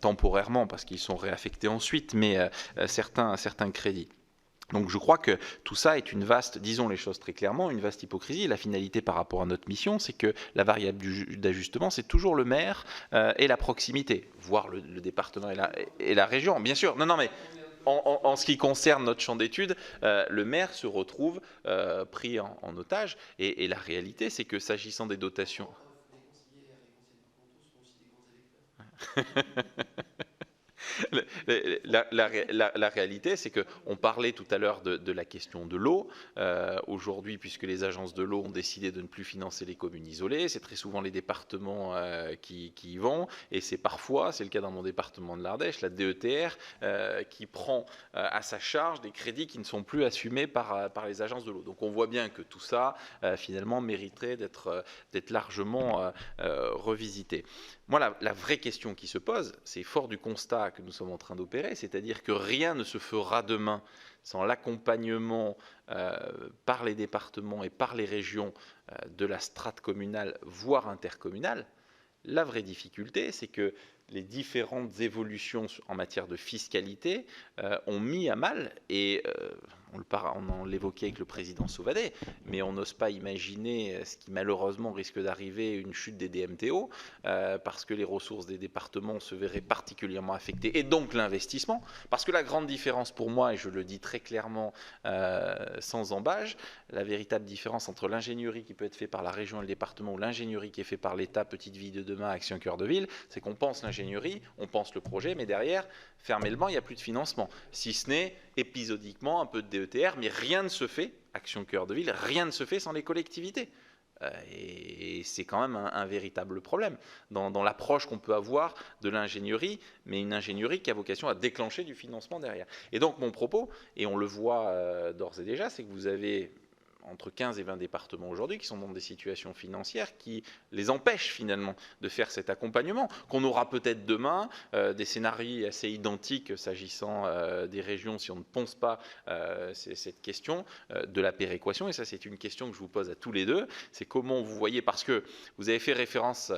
temporairement, parce qu'ils sont réaffectés ensuite, mais certains crédits. Donc je crois que tout ça est une vaste, disons les choses très clairement, une vaste hypocrisie. La finalité par rapport à notre mission, c'est que la variable d'ajustement, c'est toujours le maire et la proximité, voire le département et la région. Bien sûr, non mais en ce qui concerne notre champ d'études, le maire se retrouve pris en otage. Et la réalité, c'est que s'agissant des dotations... La réalité, c'est qu'on parlait tout à l'heure de la question de l'eau. Aujourd'hui, puisque les agences de l'eau ont décidé de ne plus financer les communes isolées, c'est très souvent les départements qui y vont. Et c'est parfois, c'est le cas dans mon département de l'Ardèche, la DETR qui prend à sa charge des crédits qui ne sont plus assumés par les agences de l'eau. Donc on voit bien que tout ça, finalement, mériterait d'être largement revisité. Moi, la vraie question qui se pose, c'est fort du constat que nous sommes en train d'opérer, c'est-à-dire que rien ne se fera demain sans l'accompagnement par les départements et par les régions de la strate communale, voire intercommunale. La vraie difficulté, c'est que les différentes évolutions en matière de fiscalité ont mis à mal, et on l'évoquait avec le président Sauvadet, mais on n'ose pas imaginer ce qui malheureusement risque d'arriver, une chute des DMTO, parce que les ressources des départements se verraient particulièrement affectées, et donc l'investissement, parce que la grande différence pour moi, et je le dis très clairement sans embâche, la véritable différence entre l'ingénierie qui peut être faite par la région et le département, ou l'ingénierie qui est faite par l'État, Petite Vie de demain, Action Cœur de Ville, c'est qu'on pense l'ingénierie, on pense le projet, mais derrière, fermement, il n'y a plus de financement, si ce n'est épisodiquement un peu de DETR, mais rien ne se fait, Action Cœur de Ville, rien ne se fait sans les collectivités. Et c'est quand même un véritable problème dans l'approche qu'on peut avoir de l'ingénierie, mais une ingénierie qui a vocation à déclencher du financement derrière. Et donc mon propos, et on le voit d'ores et déjà, c'est que vous avez entre 15 et 20 départements aujourd'hui qui sont dans des situations financières qui les empêchent finalement de faire cet accompagnement, qu'on aura peut-être demain des scénarios assez identiques s'agissant des régions si on ne pense pas cette question de la péréquation. Et ça, c'est une question que je vous pose à tous les deux, c'est comment vous voyez, parce que vous avez fait référence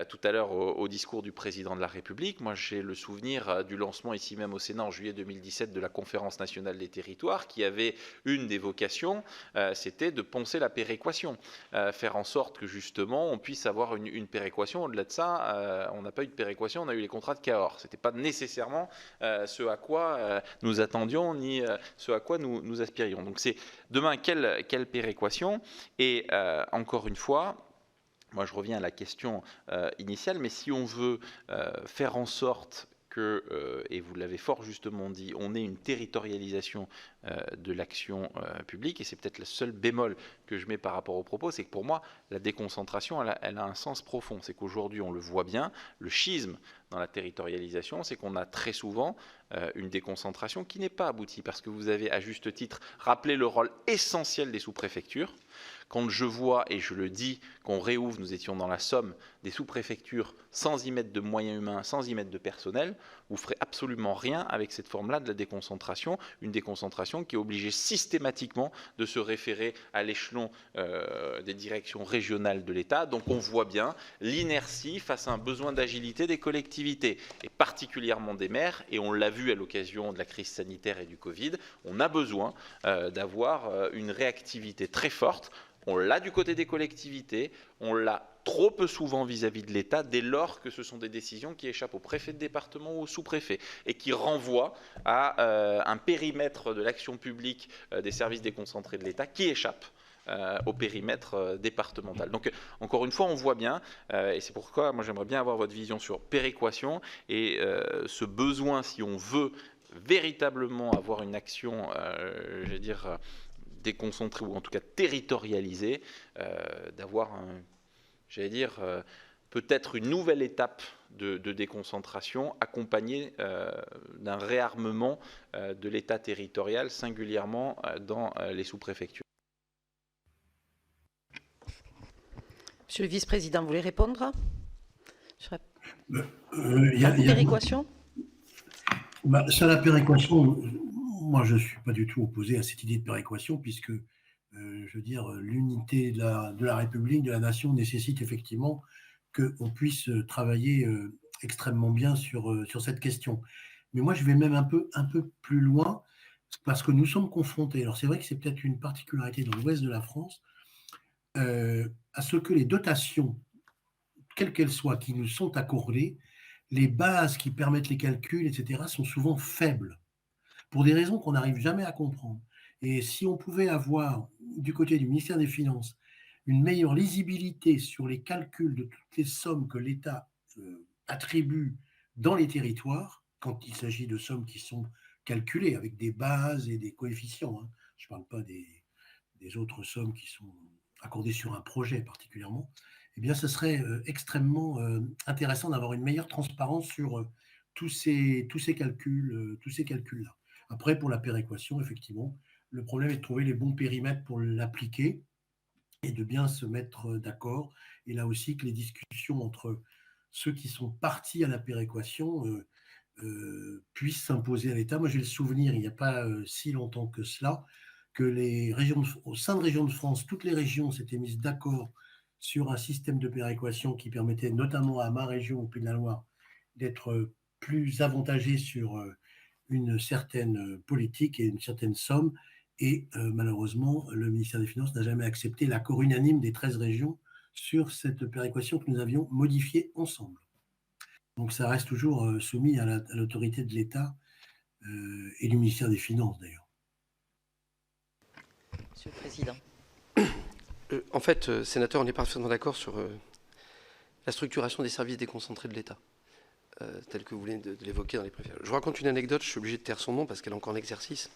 tout à l'heure au discours du président de la République. Moi, j'ai le souvenir du lancement ici même au Sénat en juillet 2017 de la Conférence nationale des territoires qui avait une des vocations, c'était de poncer la péréquation, faire en sorte que justement on puisse avoir une péréquation. Au-delà de ça, on n'a pas eu de péréquation, on a eu les contrats de Cahors. Ce n'était pas nécessairement ce à quoi nous attendions, ni ce à quoi nous aspirions. Donc c'est demain, quelle péréquation? Et encore une fois, moi je reviens à la question initiale, mais si on veut faire en sorte que, et vous l'avez fort justement dit, on ait une territorialisation de l'action publique, et c'est peut-être le seul bémol que je mets par rapport au propos, c'est que pour moi, la déconcentration, elle a un sens profond. C'est qu'aujourd'hui, on le voit bien, le schisme dans la territorialisation, c'est qu'on a très souvent une déconcentration qui n'est pas aboutie, parce que vous avez à juste titre rappelé le rôle essentiel des sous-préfectures. Quand je vois, et je le dis, qu'on réouvre, nous étions dans la Somme, des sous-préfectures sans y mettre de moyens humains, sans y mettre de personnel, vous ne ferez absolument rien avec cette forme-là de la déconcentration, une déconcentration qui est obligée systématiquement de se référer à l'échelon des directions régionales de l'État. Donc on voit bien l'inertie face à un besoin d'agilité des collectivités, et particulièrement des maires, et on l'a vu à l'occasion de la crise sanitaire et du Covid, on a besoin d'avoir une réactivité très forte. On l'a du côté des collectivités, on l'a trop peu souvent vis-à-vis de l'État, dès lors que ce sont des décisions qui échappent au préfet de département ou au sous-préfet, et qui renvoient à un périmètre de l'action publique des services déconcentrés de l'État qui échappe au périmètre départemental. Donc, encore une fois, on voit bien, et c'est pourquoi moi j'aimerais bien avoir votre vision sur péréquation, et ce besoin, si on veut véritablement avoir une action, je vais dire, déconcentrée, ou en tout cas territorialisée, d'avoir, j'allais dire, peut-être une nouvelle étape de déconcentration accompagnée d'un réarmement de l'État territorial, singulièrement dans les sous-préfectures. Monsieur le vice-président, vous voulez répondre sur la péréquation? Sur la péréquation, moi je ne suis pas du tout opposé à cette idée de péréquation, puisque je veux dire, l'unité de la République, de la nation, nécessite effectivement qu'on puisse travailler extrêmement bien sur cette question. Mais moi, je vais même un peu plus loin, parce que nous sommes confrontés, alors c'est vrai que c'est peut-être une particularité dans l'ouest de la France, à ce que les dotations, quelles qu'elles soient, qui nous sont accordées, les bases qui permettent les calculs, etc., sont souvent faibles, pour des raisons qu'on n'arrive jamais à comprendre. Et si on pouvait avoir, du côté du ministère des Finances, une meilleure lisibilité sur les calculs de toutes les sommes que l'État attribue dans les territoires, quand il s'agit de sommes qui sont calculées avec des bases et des coefficients, hein. Je ne parle pas des autres sommes qui sont accordées sur un projet particulièrement, eh bien, ce serait extrêmement intéressant d'avoir une meilleure transparence sur tous ces calculs-là. Après, pour la péréquation, effectivement, le problème est de trouver les bons périmètres pour l'appliquer et de bien se mettre d'accord. Et là aussi, que les discussions entre ceux qui sont partis à la péréquation puissent s'imposer à l'État. Moi, j'ai le souvenir, il n'y a pas si longtemps que cela, que au sein de Régions de France, toutes les régions s'étaient mises d'accord sur un système de péréquation qui permettait notamment à ma région, au Pays de la Loire, d'être plus avantagée sur une certaine politique et une certaine somme. Et malheureusement, le ministère des Finances n'a jamais accepté l'accord unanime des 13 régions sur cette péréquation que nous avions modifiée ensemble. Donc ça reste toujours soumis à l'autorité de l'État et du ministère des Finances d'ailleurs. Monsieur le Président. En fait, sénateur, on est parfaitement d'accord sur la structuration des services déconcentrés de l'État, tel que vous venez de l'évoquer dans les préfets. Je vous raconte une anecdote, je suis obligé de taire son nom parce qu'elle est encore en exercice.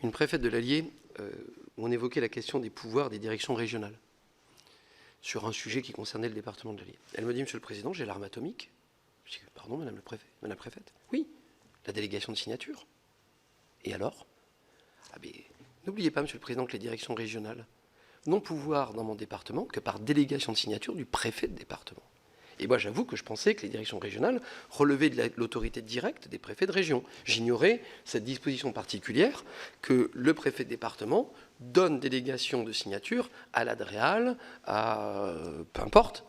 Une préfète de l'Allier, où on évoquait la question des pouvoirs des directions régionales sur un sujet qui concernait le département de l'Allier. Elle me dit, Monsieur le Président, j'ai l'arme atomique. Je dis, pardon, Madame la préfète. Oui, la délégation de signature. Et alors? N'oubliez pas, Monsieur le Président, que les directions régionales n'ont pouvoir dans mon département que par délégation de signature du préfet de département. Et moi, j'avoue que je pensais que les directions régionales relevaient de l'autorité directe des préfets de région. J'ignorais cette disposition particulière que le préfet de département donne délégation de signature à l'ADREAL, à peu importe.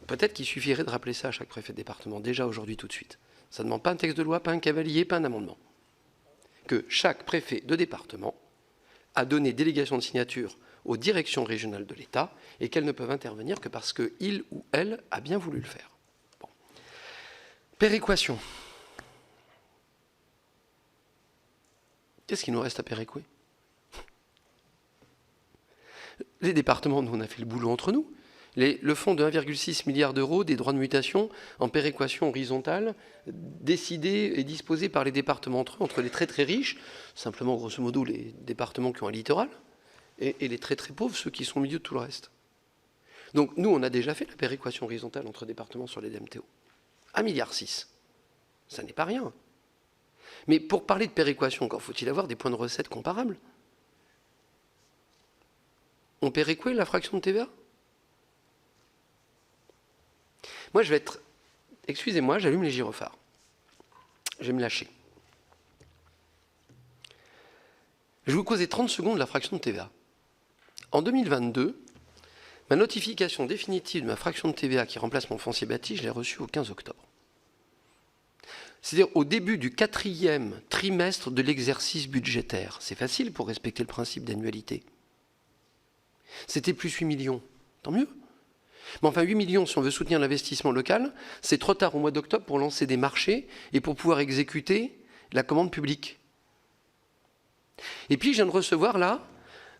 Peut-être qu'il suffirait de rappeler ça à chaque préfet de département, déjà aujourd'hui, tout de suite. Ça ne demande pas un texte de loi, pas un cavalier, pas un amendement. Que chaque préfet de département a donné délégation de signature aux directions régionales de l'État et qu'elles ne peuvent intervenir que parce qu'il ou elle a bien voulu le faire. Bon. Péréquation. Qu'est-ce qu'il nous reste à péréquer? Les départements, nous, on a fait le boulot entre nous. Le fonds de 1,6 milliard d'euros des droits de mutation en péréquation horizontale, décidé et disposé par les départements entre eux, entre les très très riches, simplement grosso modo les départements qui ont un littoral, et les très très pauvres, ceux qui sont au milieu de tout le reste. Donc nous, on a déjà fait la péréquation horizontale entre départements sur les DMTO. 1,6 milliard. Ça n'est pas rien. Mais pour parler de péréquation, encore faut-il avoir des points de recettes comparables. On péréquait la fraction de TVA? Moi, je vais être... Excusez-moi, j'allume les gyrophares. Je vais me lâcher. Je vais vous causer 30 secondes de la fraction de TVA. En 2022, ma notification définitive de ma fraction de TVA qui remplace mon foncier bâti, je l'ai reçue au 15 octobre. C'est-à-dire au début du 4e trimestre de l'exercice budgétaire. C'est facile pour respecter le principe d'annualité. C'était plus 8 millions. Tant mieux. Mais enfin, 8 millions, si on veut soutenir l'investissement local, c'est trop tard au mois d'octobre pour lancer des marchés et pour pouvoir exécuter la commande publique. Et puis, je viens de recevoir, là,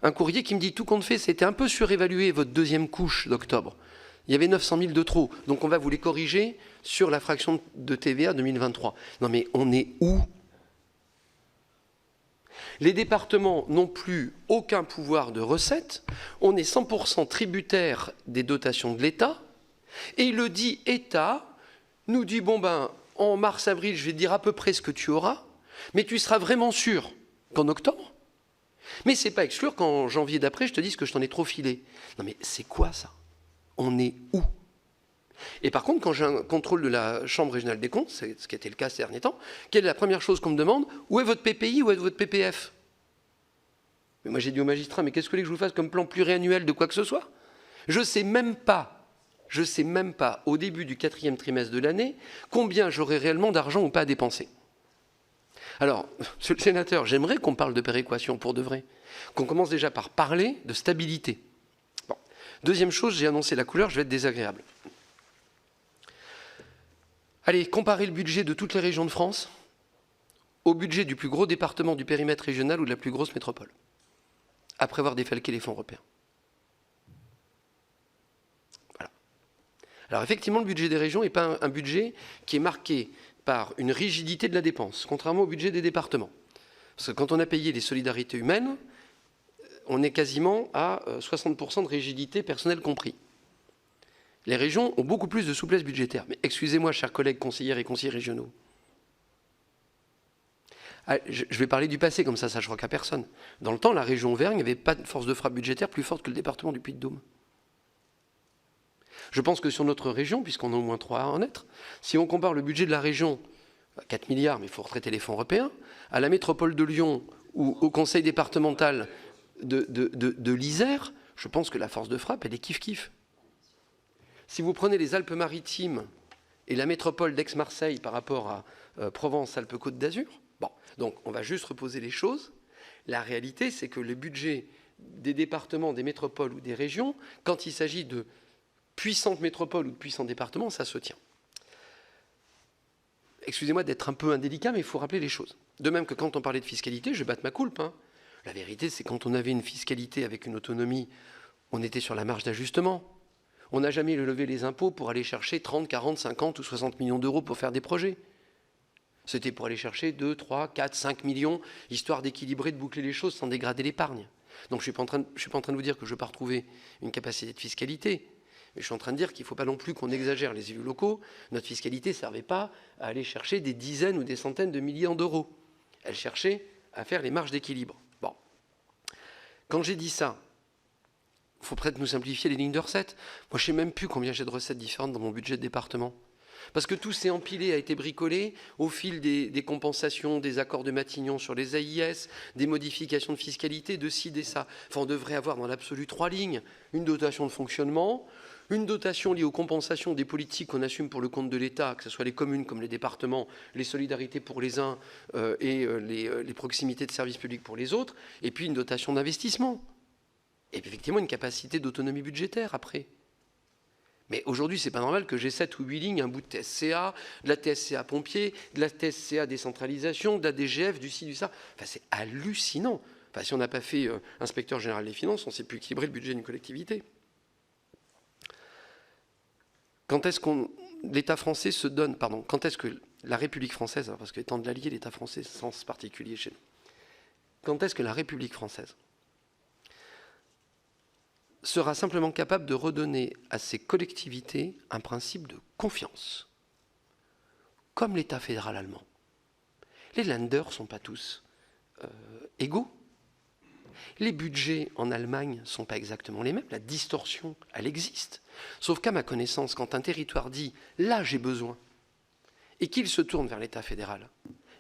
un courrier qui me dit, tout compte fait, c'était un peu surévalué, votre deuxième couche d'octobre. Il y avait 900 000 de trop. Donc, on va vous les corriger sur la fraction de TVA 2023. Non, mais on est où? Les départements n'ont plus aucun pouvoir de recette. On est 100% tributaire des dotations de l'État. Et le dit État nous dit, bon ben, en mars-avril, je vais te dire à peu près ce que tu auras, mais tu seras vraiment sûr qu'en octobre. Mais c'est pas exclure qu'en janvier d'après, je te dise que je t'en ai trop filé. Non mais c'est quoi ça? On est où? Et par contre, quand j'ai un contrôle de la Chambre régionale des comptes, c'est ce qui était le cas ces derniers temps, quelle est la première chose qu'on me demande? Où est votre PPI, où est votre PPF? Mais moi j'ai dit au magistrat, mais qu'est-ce que vous voulez que je vous fasse comme plan pluriannuel de quoi que ce soit? Je ne sais même pas, au début du 4e trimestre de l'année, combien j'aurai réellement d'argent ou pas à dépenser. Alors, monsieur le sénateur, j'aimerais qu'on parle de péréquation pour de vrai, qu'on commence déjà par parler de stabilité. Bon. Deuxième chose, j'ai annoncé la couleur, je vais être désagréable. Allez, comparer le budget de toutes les régions de France au budget du plus gros département du périmètre régional ou de la plus grosse métropole, après avoir défalqué les fonds européens. Voilà. Alors effectivement, le budget des régions n'est pas un budget qui est marqué par une rigidité de la dépense, contrairement au budget des départements. Parce que quand on a payé les solidarités humaines, on est quasiment à 60% de rigidité, personnel compris. Les régions ont beaucoup plus de souplesse budgétaire. Mais excusez-moi, chers collègues conseillères et conseillers régionaux. Je vais parler du passé, comme ça ne choque à personne. Dans le temps, la région Auvergne n'avait pas de force de frappe budgétaire plus forte que le département du Puy-de-Dôme. Je pense que sur notre région, puisqu'on a au moins 3 à en être, si on compare le budget de la région, 4 milliards, mais il faut retraiter les fonds européens, à la métropole de Lyon ou au conseil départemental de l'Isère, je pense que la force de frappe, elle est kiff-kiff. Si vous prenez les Alpes-Maritimes et la métropole d'Aix-Marseille par rapport à Provence-Alpes-Côte d'Azur, bon, donc on va juste reposer les choses. La réalité, c'est que le budget des départements, des métropoles ou des régions, quand il s'agit de puissantes métropoles ou de puissants départements, ça se tient. Excusez-moi d'être un peu indélicat, mais il faut rappeler les choses. De même que quand on parlait de fiscalité, je vais battre ma coulpe. Hein. La vérité, c'est quand on avait une fiscalité avec une autonomie, on était sur la marge d'ajustement. On n'a jamais levé les impôts pour aller chercher 30, 40, 50 ou 60 millions d'euros pour faire des projets. C'était pour aller chercher 2, 3, 4, 5 millions, histoire d'équilibrer, de boucler les choses sans dégrader l'épargne. Donc je ne suis pas en train de vous dire que je ne veux pas retrouver une capacité de fiscalité, mais je suis en train de dire qu'il ne faut pas non plus qu'on exagère les élus locaux. Notre fiscalité ne servait pas à aller chercher des dizaines ou des centaines de millions d'euros. Elle cherchait à faire les marges d'équilibre. Bon. Quand j'ai dit ça, il faut peut-être nous simplifier les lignes de recettes. Moi, je ne sais même plus combien j'ai de recettes différentes dans mon budget de département. Parce que tout s'est empilé, a été bricolé au fil des compensations, des accords de Matignon sur les AIS, des modifications de fiscalité, de ci, de ça. Enfin, on devrait avoir dans l'absolu 3 lignes. Une dotation de fonctionnement, une dotation liée aux compensations des politiques qu'on assume pour le compte de l'État, que ce soit les communes comme les départements, les solidarités pour les uns et les proximités de services publics pour les autres, et puis une dotation d'investissement. Et puis effectivement une capacité d'autonomie budgétaire après. Mais aujourd'hui, ce n'est pas normal que j'ai 7 ou 8 lignes, un bout de TSCA, de la TSCA pompier, de la TSCA décentralisation, de la DGF, du ci, du ça. Enfin, c'est hallucinant. Enfin, si on n'a pas fait inspecteur général des finances, on ne sait plus équilibrer le budget d'une collectivité. Quand est-ce que l'État français se donne, pardon, quand est-ce que la République française, parce que étant de l'allié, l'État français, sens particulier chez nous, quand est-ce que la République française sera simplement capable de redonner à ces collectivités un principe de confiance, comme l'État fédéral allemand. Les Länder ne sont pas tous égaux. Les budgets en Allemagne ne sont pas exactement les mêmes. La distorsion, elle existe. Sauf qu'à ma connaissance, quand un territoire dit « là, j'ai besoin » et qu'il se tourne vers l'État fédéral,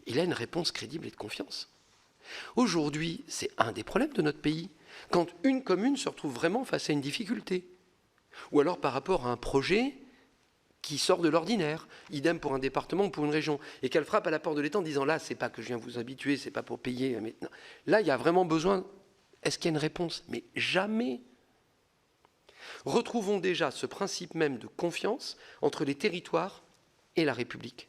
il a une réponse crédible et de confiance. Aujourd'hui, c'est un des problèmes de notre pays, quand une commune se retrouve vraiment face à une difficulté, ou alors par rapport à un projet qui sort de l'ordinaire, idem pour un département ou pour une région, et qu'elle frappe à la porte de l'État en disant « là, c'est pas que je viens vous habituer, c'est pas pour payer, mais non. Là, il y a vraiment besoin. » Est-ce qu'il y a une réponse? Mais jamais. Retrouvons déjà ce principe même de confiance entre les territoires et la République.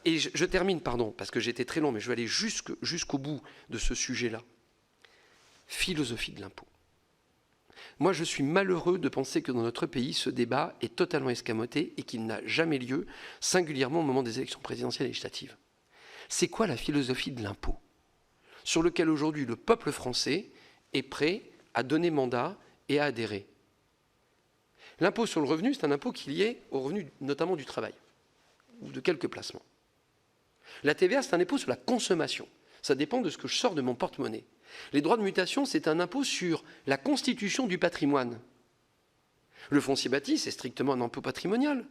Et je termine, pardon, parce que j'étais très long, mais je vais aller jusqu'au bout de ce sujet-là. Philosophie de l'impôt. Moi, je suis malheureux de penser que dans notre pays, ce débat est totalement escamoté et qu'il n'a jamais lieu, singulièrement au moment des élections présidentielles et législatives. C'est quoi la philosophie de l'impôt, sur lequel aujourd'hui le peuple français est prêt à donner mandat et à adhérer? L'impôt sur le revenu, c'est un impôt qui est lié au revenu notamment du travail, ou de quelques placements. La TVA, c'est un impôt sur la consommation. Ça dépend de ce que je sors de mon porte-monnaie. Les droits de mutation, c'est un impôt sur la constitution du patrimoine. Le foncier bâti, c'est strictement un impôt patrimonial.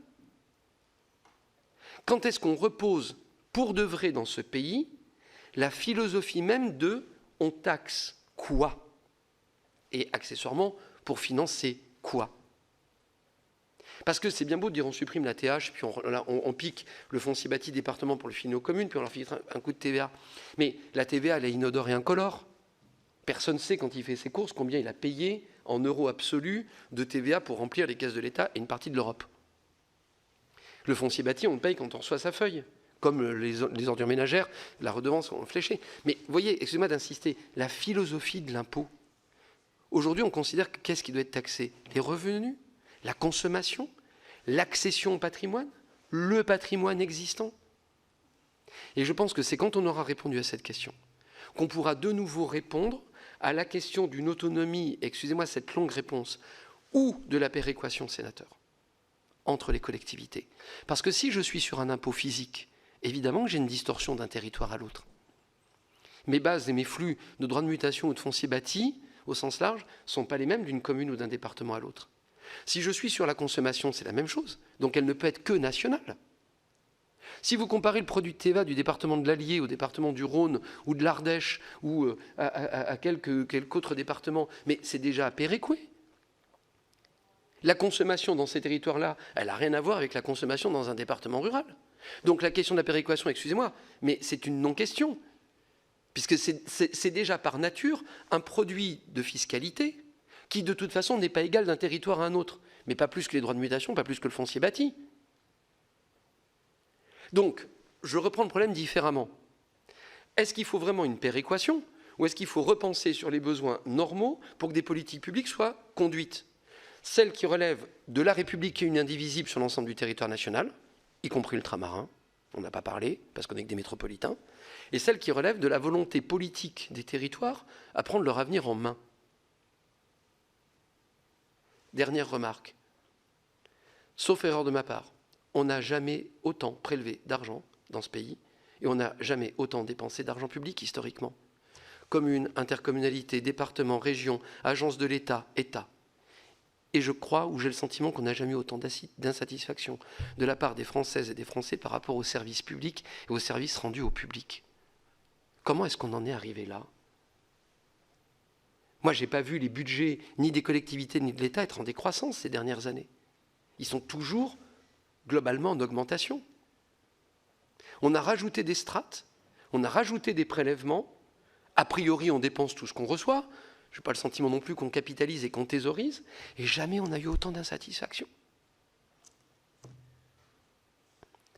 Quand est-ce qu'on repose pour de vrai dans ce pays la philosophie même de « on taxe quoi ?» et accessoirement pour financer quoi? Parce que c'est bien beau de dire on supprime la TH, puis on pique le foncier bâti département pour le filer aux communes, puis on leur fait un coup de TVA. Mais la TVA, elle est inodore et incolore. Personne ne sait quand il fait ses courses combien il a payé en euros absolus de TVA pour remplir les caisses de l'État et une partie de l'Europe. Le foncier bâti, on le paye quand on reçoit sa feuille, comme les ordures ménagères, la redevance fléchée. Mais vous voyez, excusez-moi d'insister, la philosophie de l'impôt. Aujourd'hui, on considère que qu'est-ce qui doit être taxé? Les revenus, la consommation, l'accession au patrimoine, le patrimoine existant. Et je pense que c'est quand on aura répondu à cette question qu'on pourra de nouveau répondre à la question d'une autonomie, excusez-moi cette longue réponse, ou de la péréquation, sénateur, entre les collectivités. Parce que si je suis sur un impôt physique, évidemment que j'ai une distorsion d'un territoire à l'autre. Mes bases et mes flux de droits de mutation ou de foncier bâti, au sens large, ne sont pas les mêmes d'une commune ou d'un département à l'autre. Si je suis sur la consommation, c'est la même chose. Donc elle ne peut être que nationale. Si vous comparez le produit de TVA du département de l'Allier au département du Rhône ou de l'Ardèche ou à quelque autre département, mais c'est déjà péréqué. La consommation dans ces territoires-là, elle n'a rien à voir avec la consommation dans un département rural. Donc la question de la péréquation, excusez-moi, mais c'est une non-question, puisque c'est déjà par nature un produit de fiscalité qui de toute façon n'est pas égal d'un territoire à un autre, mais pas plus que les droits de mutation, pas plus que le foncier bâti. Donc, je reprends le problème différemment. Est-ce qu'il faut vraiment une péréquation ou est-ce qu'il faut repenser sur les besoins normaux pour que des politiques publiques soient conduites? Celles qui relèvent de la République qui est une indivisible sur l'ensemble du territoire national, y compris ultramarin, on n'a pas parlé parce qu'on est que des métropolitains, et celles qui relèvent de la volonté politique des territoires à prendre leur avenir en main. Dernière remarque, sauf erreur de ma part, on n'a jamais autant prélevé d'argent dans ce pays et on n'a jamais autant dépensé d'argent public historiquement. Communes, intercommunalités, départements, régions, agences de l'État, État. Et je crois, ou j'ai le sentiment qu'on n'a jamais eu autant d'insatisfaction de la part des Françaises et des Français par rapport aux services publics et aux services rendus au public. Comment est-ce qu'on en est arrivé là? Moi, je n'ai pas vu les budgets ni des collectivités ni de l'État être en décroissance ces dernières années. Ils sont toujours globalement en augmentation. On a rajouté des strates, on a rajouté des prélèvements. A priori, on dépense tout ce qu'on reçoit. Je n'ai pas le sentiment non plus qu'on capitalise et qu'on thésaurise. Et jamais on n'a eu autant d'insatisfaction.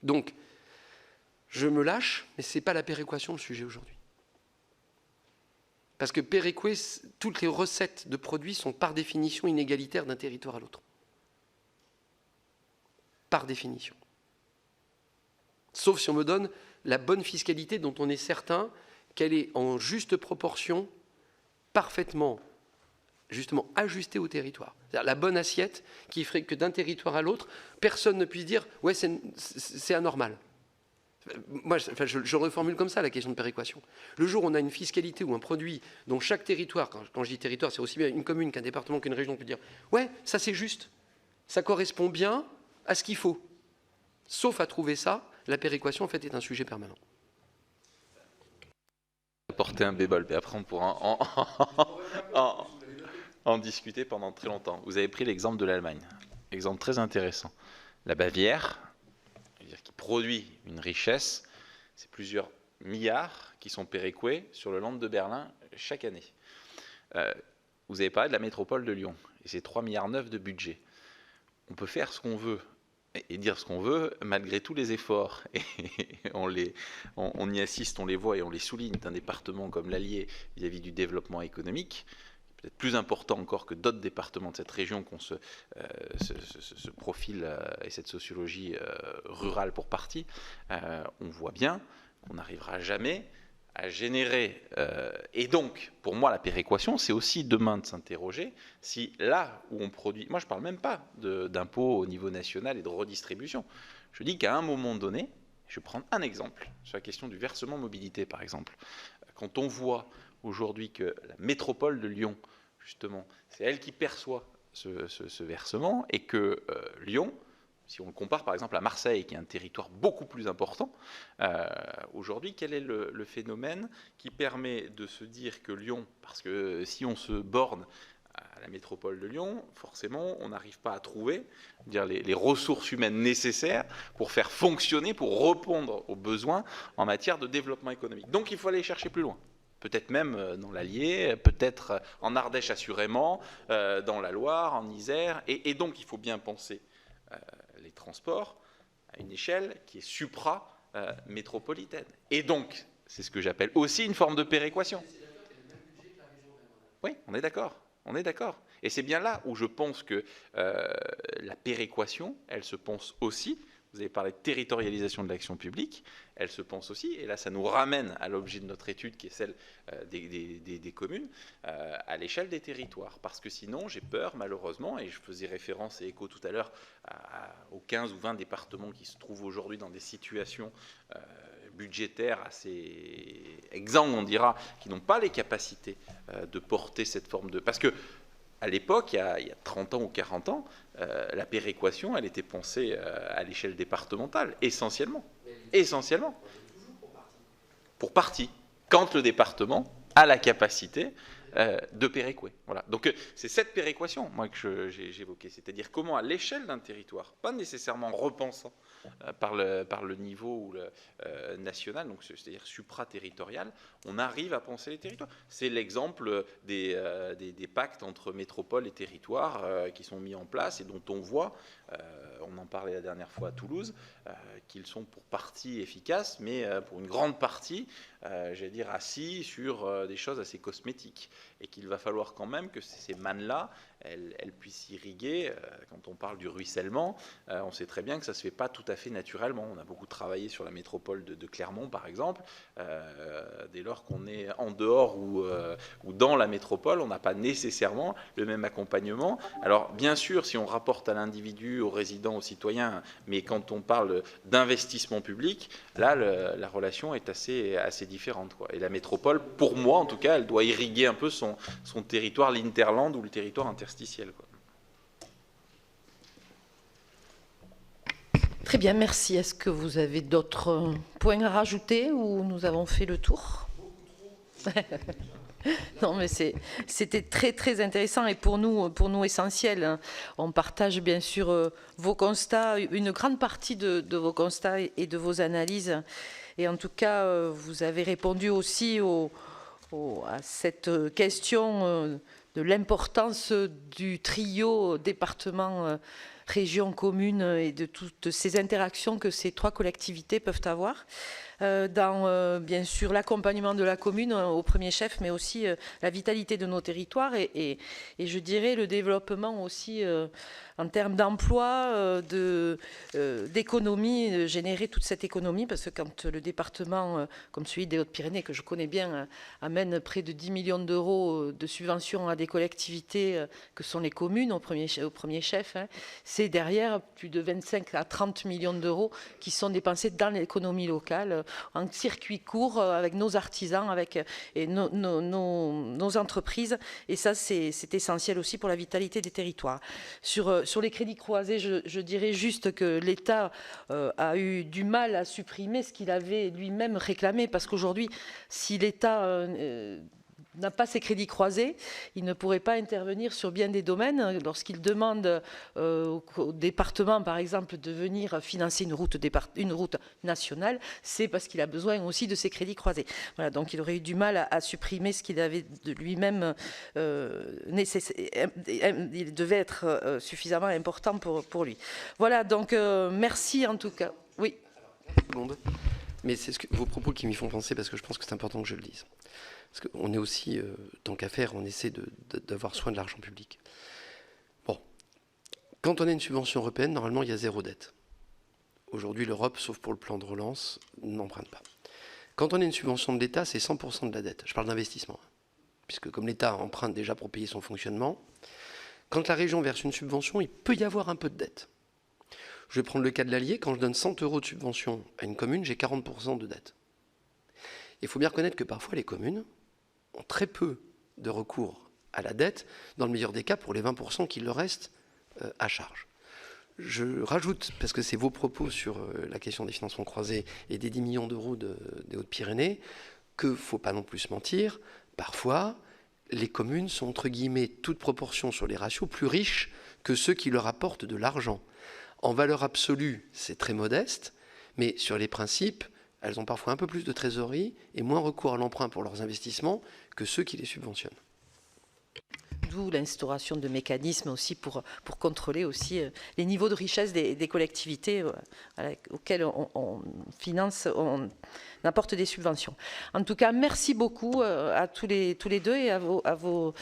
Donc, je me lâche, mais ce n'est pas la péréquation le sujet aujourd'hui. Parce que péréquer, toutes les recettes de produits sont par définition inégalitaires d'un territoire à l'autre. Par définition. Sauf si on me donne la bonne fiscalité dont on est certain qu'elle est en juste proportion, parfaitement, justement, ajustée au territoire. C'est-à-dire la bonne assiette qui ferait que d'un territoire à l'autre, personne ne puisse dire « ouais, c'est anormal ». Moi, je reformule comme ça la question de péréquation. Le jour où on a une fiscalité ou un produit dont chaque territoire, quand je dis territoire, c'est aussi bien une commune qu'un département qu'une région, peut dire « ouais, ça c'est juste, ça correspond bien à ce qu'il faut ». Sauf à trouver ça, la péréquation en fait est un sujet permanent. Apporter un bémol, mais après on pourra en discuter pendant très longtemps. Vous avez pris l'exemple de l'Allemagne, exemple très intéressant. La Bavière, qui produit une richesse, c'est plusieurs milliards qui sont péréqués sur le land de Berlin chaque année. Vous avez parlé de la métropole de Lyon, et c'est 3,9 milliards de budget. On peut faire ce qu'on veut et dire ce qu'on veut, malgré tous les efforts, et on y assiste, on les voit et on les souligne, d'un département comme l'Allier vis-à-vis du développement économique, peut-être plus important encore que d'autres départements de cette région qui ont ce profil et cette sociologie rurale pour partie, on voit bien qu'on n'arrivera jamais à générer. Et donc, pour moi, la péréquation, c'est aussi demain de s'interroger si là où on produit... Moi, je ne parle même pas d'impôts au niveau national et de redistribution. Je dis qu'à un moment donné, je vais prendre un exemple sur la question du versement mobilité, par exemple. Quand on voit aujourd'hui que la métropole de Lyon, justement, c'est elle qui perçoit ce versement, et que Lyon, si on le compare par exemple à Marseille, qui est un territoire beaucoup plus important, aujourd'hui, quel est le phénomène qui permet de se dire que Lyon, parce que si on se borne à la métropole de Lyon, forcément, on n'arrive pas à trouver les ressources humaines nécessaires pour faire fonctionner, pour répondre aux besoins en matière de développement économique. Donc il faut aller chercher plus loin. Peut-être même dans l'Allier, peut-être en Ardèche assurément, dans la Loire, en Isère. Et donc il faut bien penser les transports à une échelle qui est supra-métropolitaine. Et donc, c'est ce que j'appelle aussi une forme de péréquation. Oui, on est d'accord. On est d'accord. Et c'est bien là où je pense que la péréquation, elle se pense aussi. Vous avez parlé de territorialisation de l'action publique, elle se pense aussi, et là ça nous ramène à l'objet de notre étude qui est celle des communes, à l'échelle des territoires. Parce que sinon, j'ai peur malheureusement, et je faisais référence et écho tout à l'heure aux 15 ou 20 départements qui se trouvent aujourd'hui dans des situations budgétaires assez exsangues, on dira, qui n'ont pas les capacités de porter cette forme de... Parce que à l'époque, il y a 30 ans ou 40 ans, la péréquation, elle était pensée à l'échelle départementale, essentiellement. Essentiellement. Pour partie. Quand le département a la capacité de péréquer. Voilà. Donc c'est cette péréquation, moi, que j'évoquais. C'est-à-dire comment, à l'échelle d'un territoire, pas nécessairement en repensant par le niveau ou national, donc c'est-à-dire supra-territorial, on arrive à penser les territoires. C'est l'exemple des pactes entre métropole et territoire qui sont mis en place et dont on voit, on en parlait la dernière fois à Toulouse, qu'ils sont pour partie efficaces, mais pour une grande partie, j'allais dire, assis sur des choses assez cosmétiques. Et qu'il va falloir quand même que ces mannes-là, elles puissent irriguer. Quand on parle du ruissellement, on sait très bien que ça ne se fait pas tout à fait naturellement. On a beaucoup travaillé sur la métropole de Clermont, par exemple. Dès lors qu'on est en dehors ou dans la métropole, on n'a pas nécessairement le même accompagnement. Alors, bien sûr, si on rapporte à l'individu, aux résidents, aux citoyens, mais quand on parle d'investissement public, là, la relation est assez différente, quoi. Et la métropole, pour moi, en tout cas, elle doit irriguer un peu son territoire, l'interland ou le territoire interstitiel, quoi. Très bien, merci. Est-ce que vous avez d'autres points à rajouter ou nous avons fait le tour? Non, mais c'était très très intéressant et pour nous essentiel. On partage bien sûr vos constats, une grande partie de vos constats et de vos analyses. Et en tout cas, vous avez répondu aussi à cette question de l'importance du trio département, région, commune et de toutes ces interactions que ces trois collectivités peuvent avoir. Dans bien sûr l'accompagnement de la commune au premier chef, mais aussi la vitalité de nos territoires et je dirais le développement aussi en termes d'emploi, d'économie, générer toute cette économie, parce que quand le département, comme celui des Hautes-Pyrénées, que je connais bien, amène près de 10 millions d'euros de subventions à des collectivités que sont les communes au premier chef, hein, c'est derrière plus de 25 à 30 millions d'euros qui sont dépensés dans l'économie locale, en circuit court, avec nos artisans, avec nos entreprises, et ça c'est essentiel aussi pour la vitalité des territoires. Sur les crédits croisés, je dirais juste que l'État a eu du mal à supprimer ce qu'il avait lui-même réclamé, parce qu'aujourd'hui, si l'État n'a pas ces crédits croisés, il ne pourrait pas intervenir sur bien des domaines. Lorsqu'il demande au département, par exemple, de venir financer une route nationale, c'est parce qu'il a besoin aussi de ces crédits croisés. Voilà, donc il aurait eu du mal à supprimer ce qu'il avait de lui-même nécessaire. Il devait être suffisamment important pour lui. Voilà, donc merci en tout cas. Oui. Mais c'est vos propos qui m'y font penser, parce que je pense que c'est important que je le dise. Parce qu'on est aussi, tant qu'à faire, on essaie d'avoir soin de l'argent public. Bon, quand on a une subvention européenne, normalement, il y a 0 dette. Aujourd'hui, l'Europe, sauf pour le plan de relance, n'emprunte pas. Quand on a une subvention de l'État, c'est 100% de la dette. Je parle d'investissement, puisque comme l'État emprunte déjà pour payer son fonctionnement, quand la région verse une subvention, il peut y avoir un peu de dette. Je vais prendre le cas de l'Allier. Quand je donne 100 € de subvention à une commune, j'ai 40% de dette. Il faut bien reconnaître que parfois, les communes ont très peu de recours à la dette, dans le meilleur des cas, pour les 20% qui leur restent à charge. Je rajoute, parce que c'est vos propos sur la question des financements croisés et des 10 millions d'euros des Hautes-Pyrénées, qu'il ne faut pas non plus se mentir, parfois, les communes sont, entre guillemets, toute proportion sur les ratios, plus riches que ceux qui leur apportent de l'argent. En valeur absolue, c'est très modeste, mais sur les principes, elles ont parfois un peu plus de trésorerie et moins recours à l'emprunt pour leurs investissements que ceux qui les subventionnent. D'où l'instauration de mécanismes aussi pour contrôler aussi les niveaux de richesse des collectivités auxquelles on finance, on apporte des subventions. En tout cas, merci beaucoup à tous les deux et à vos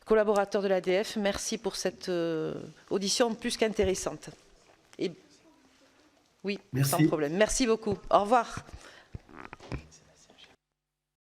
collaborateurs de l'ADF. Merci pour cette audition plus qu'intéressante. Et oui, merci. Sans problème. Merci beaucoup. Au revoir.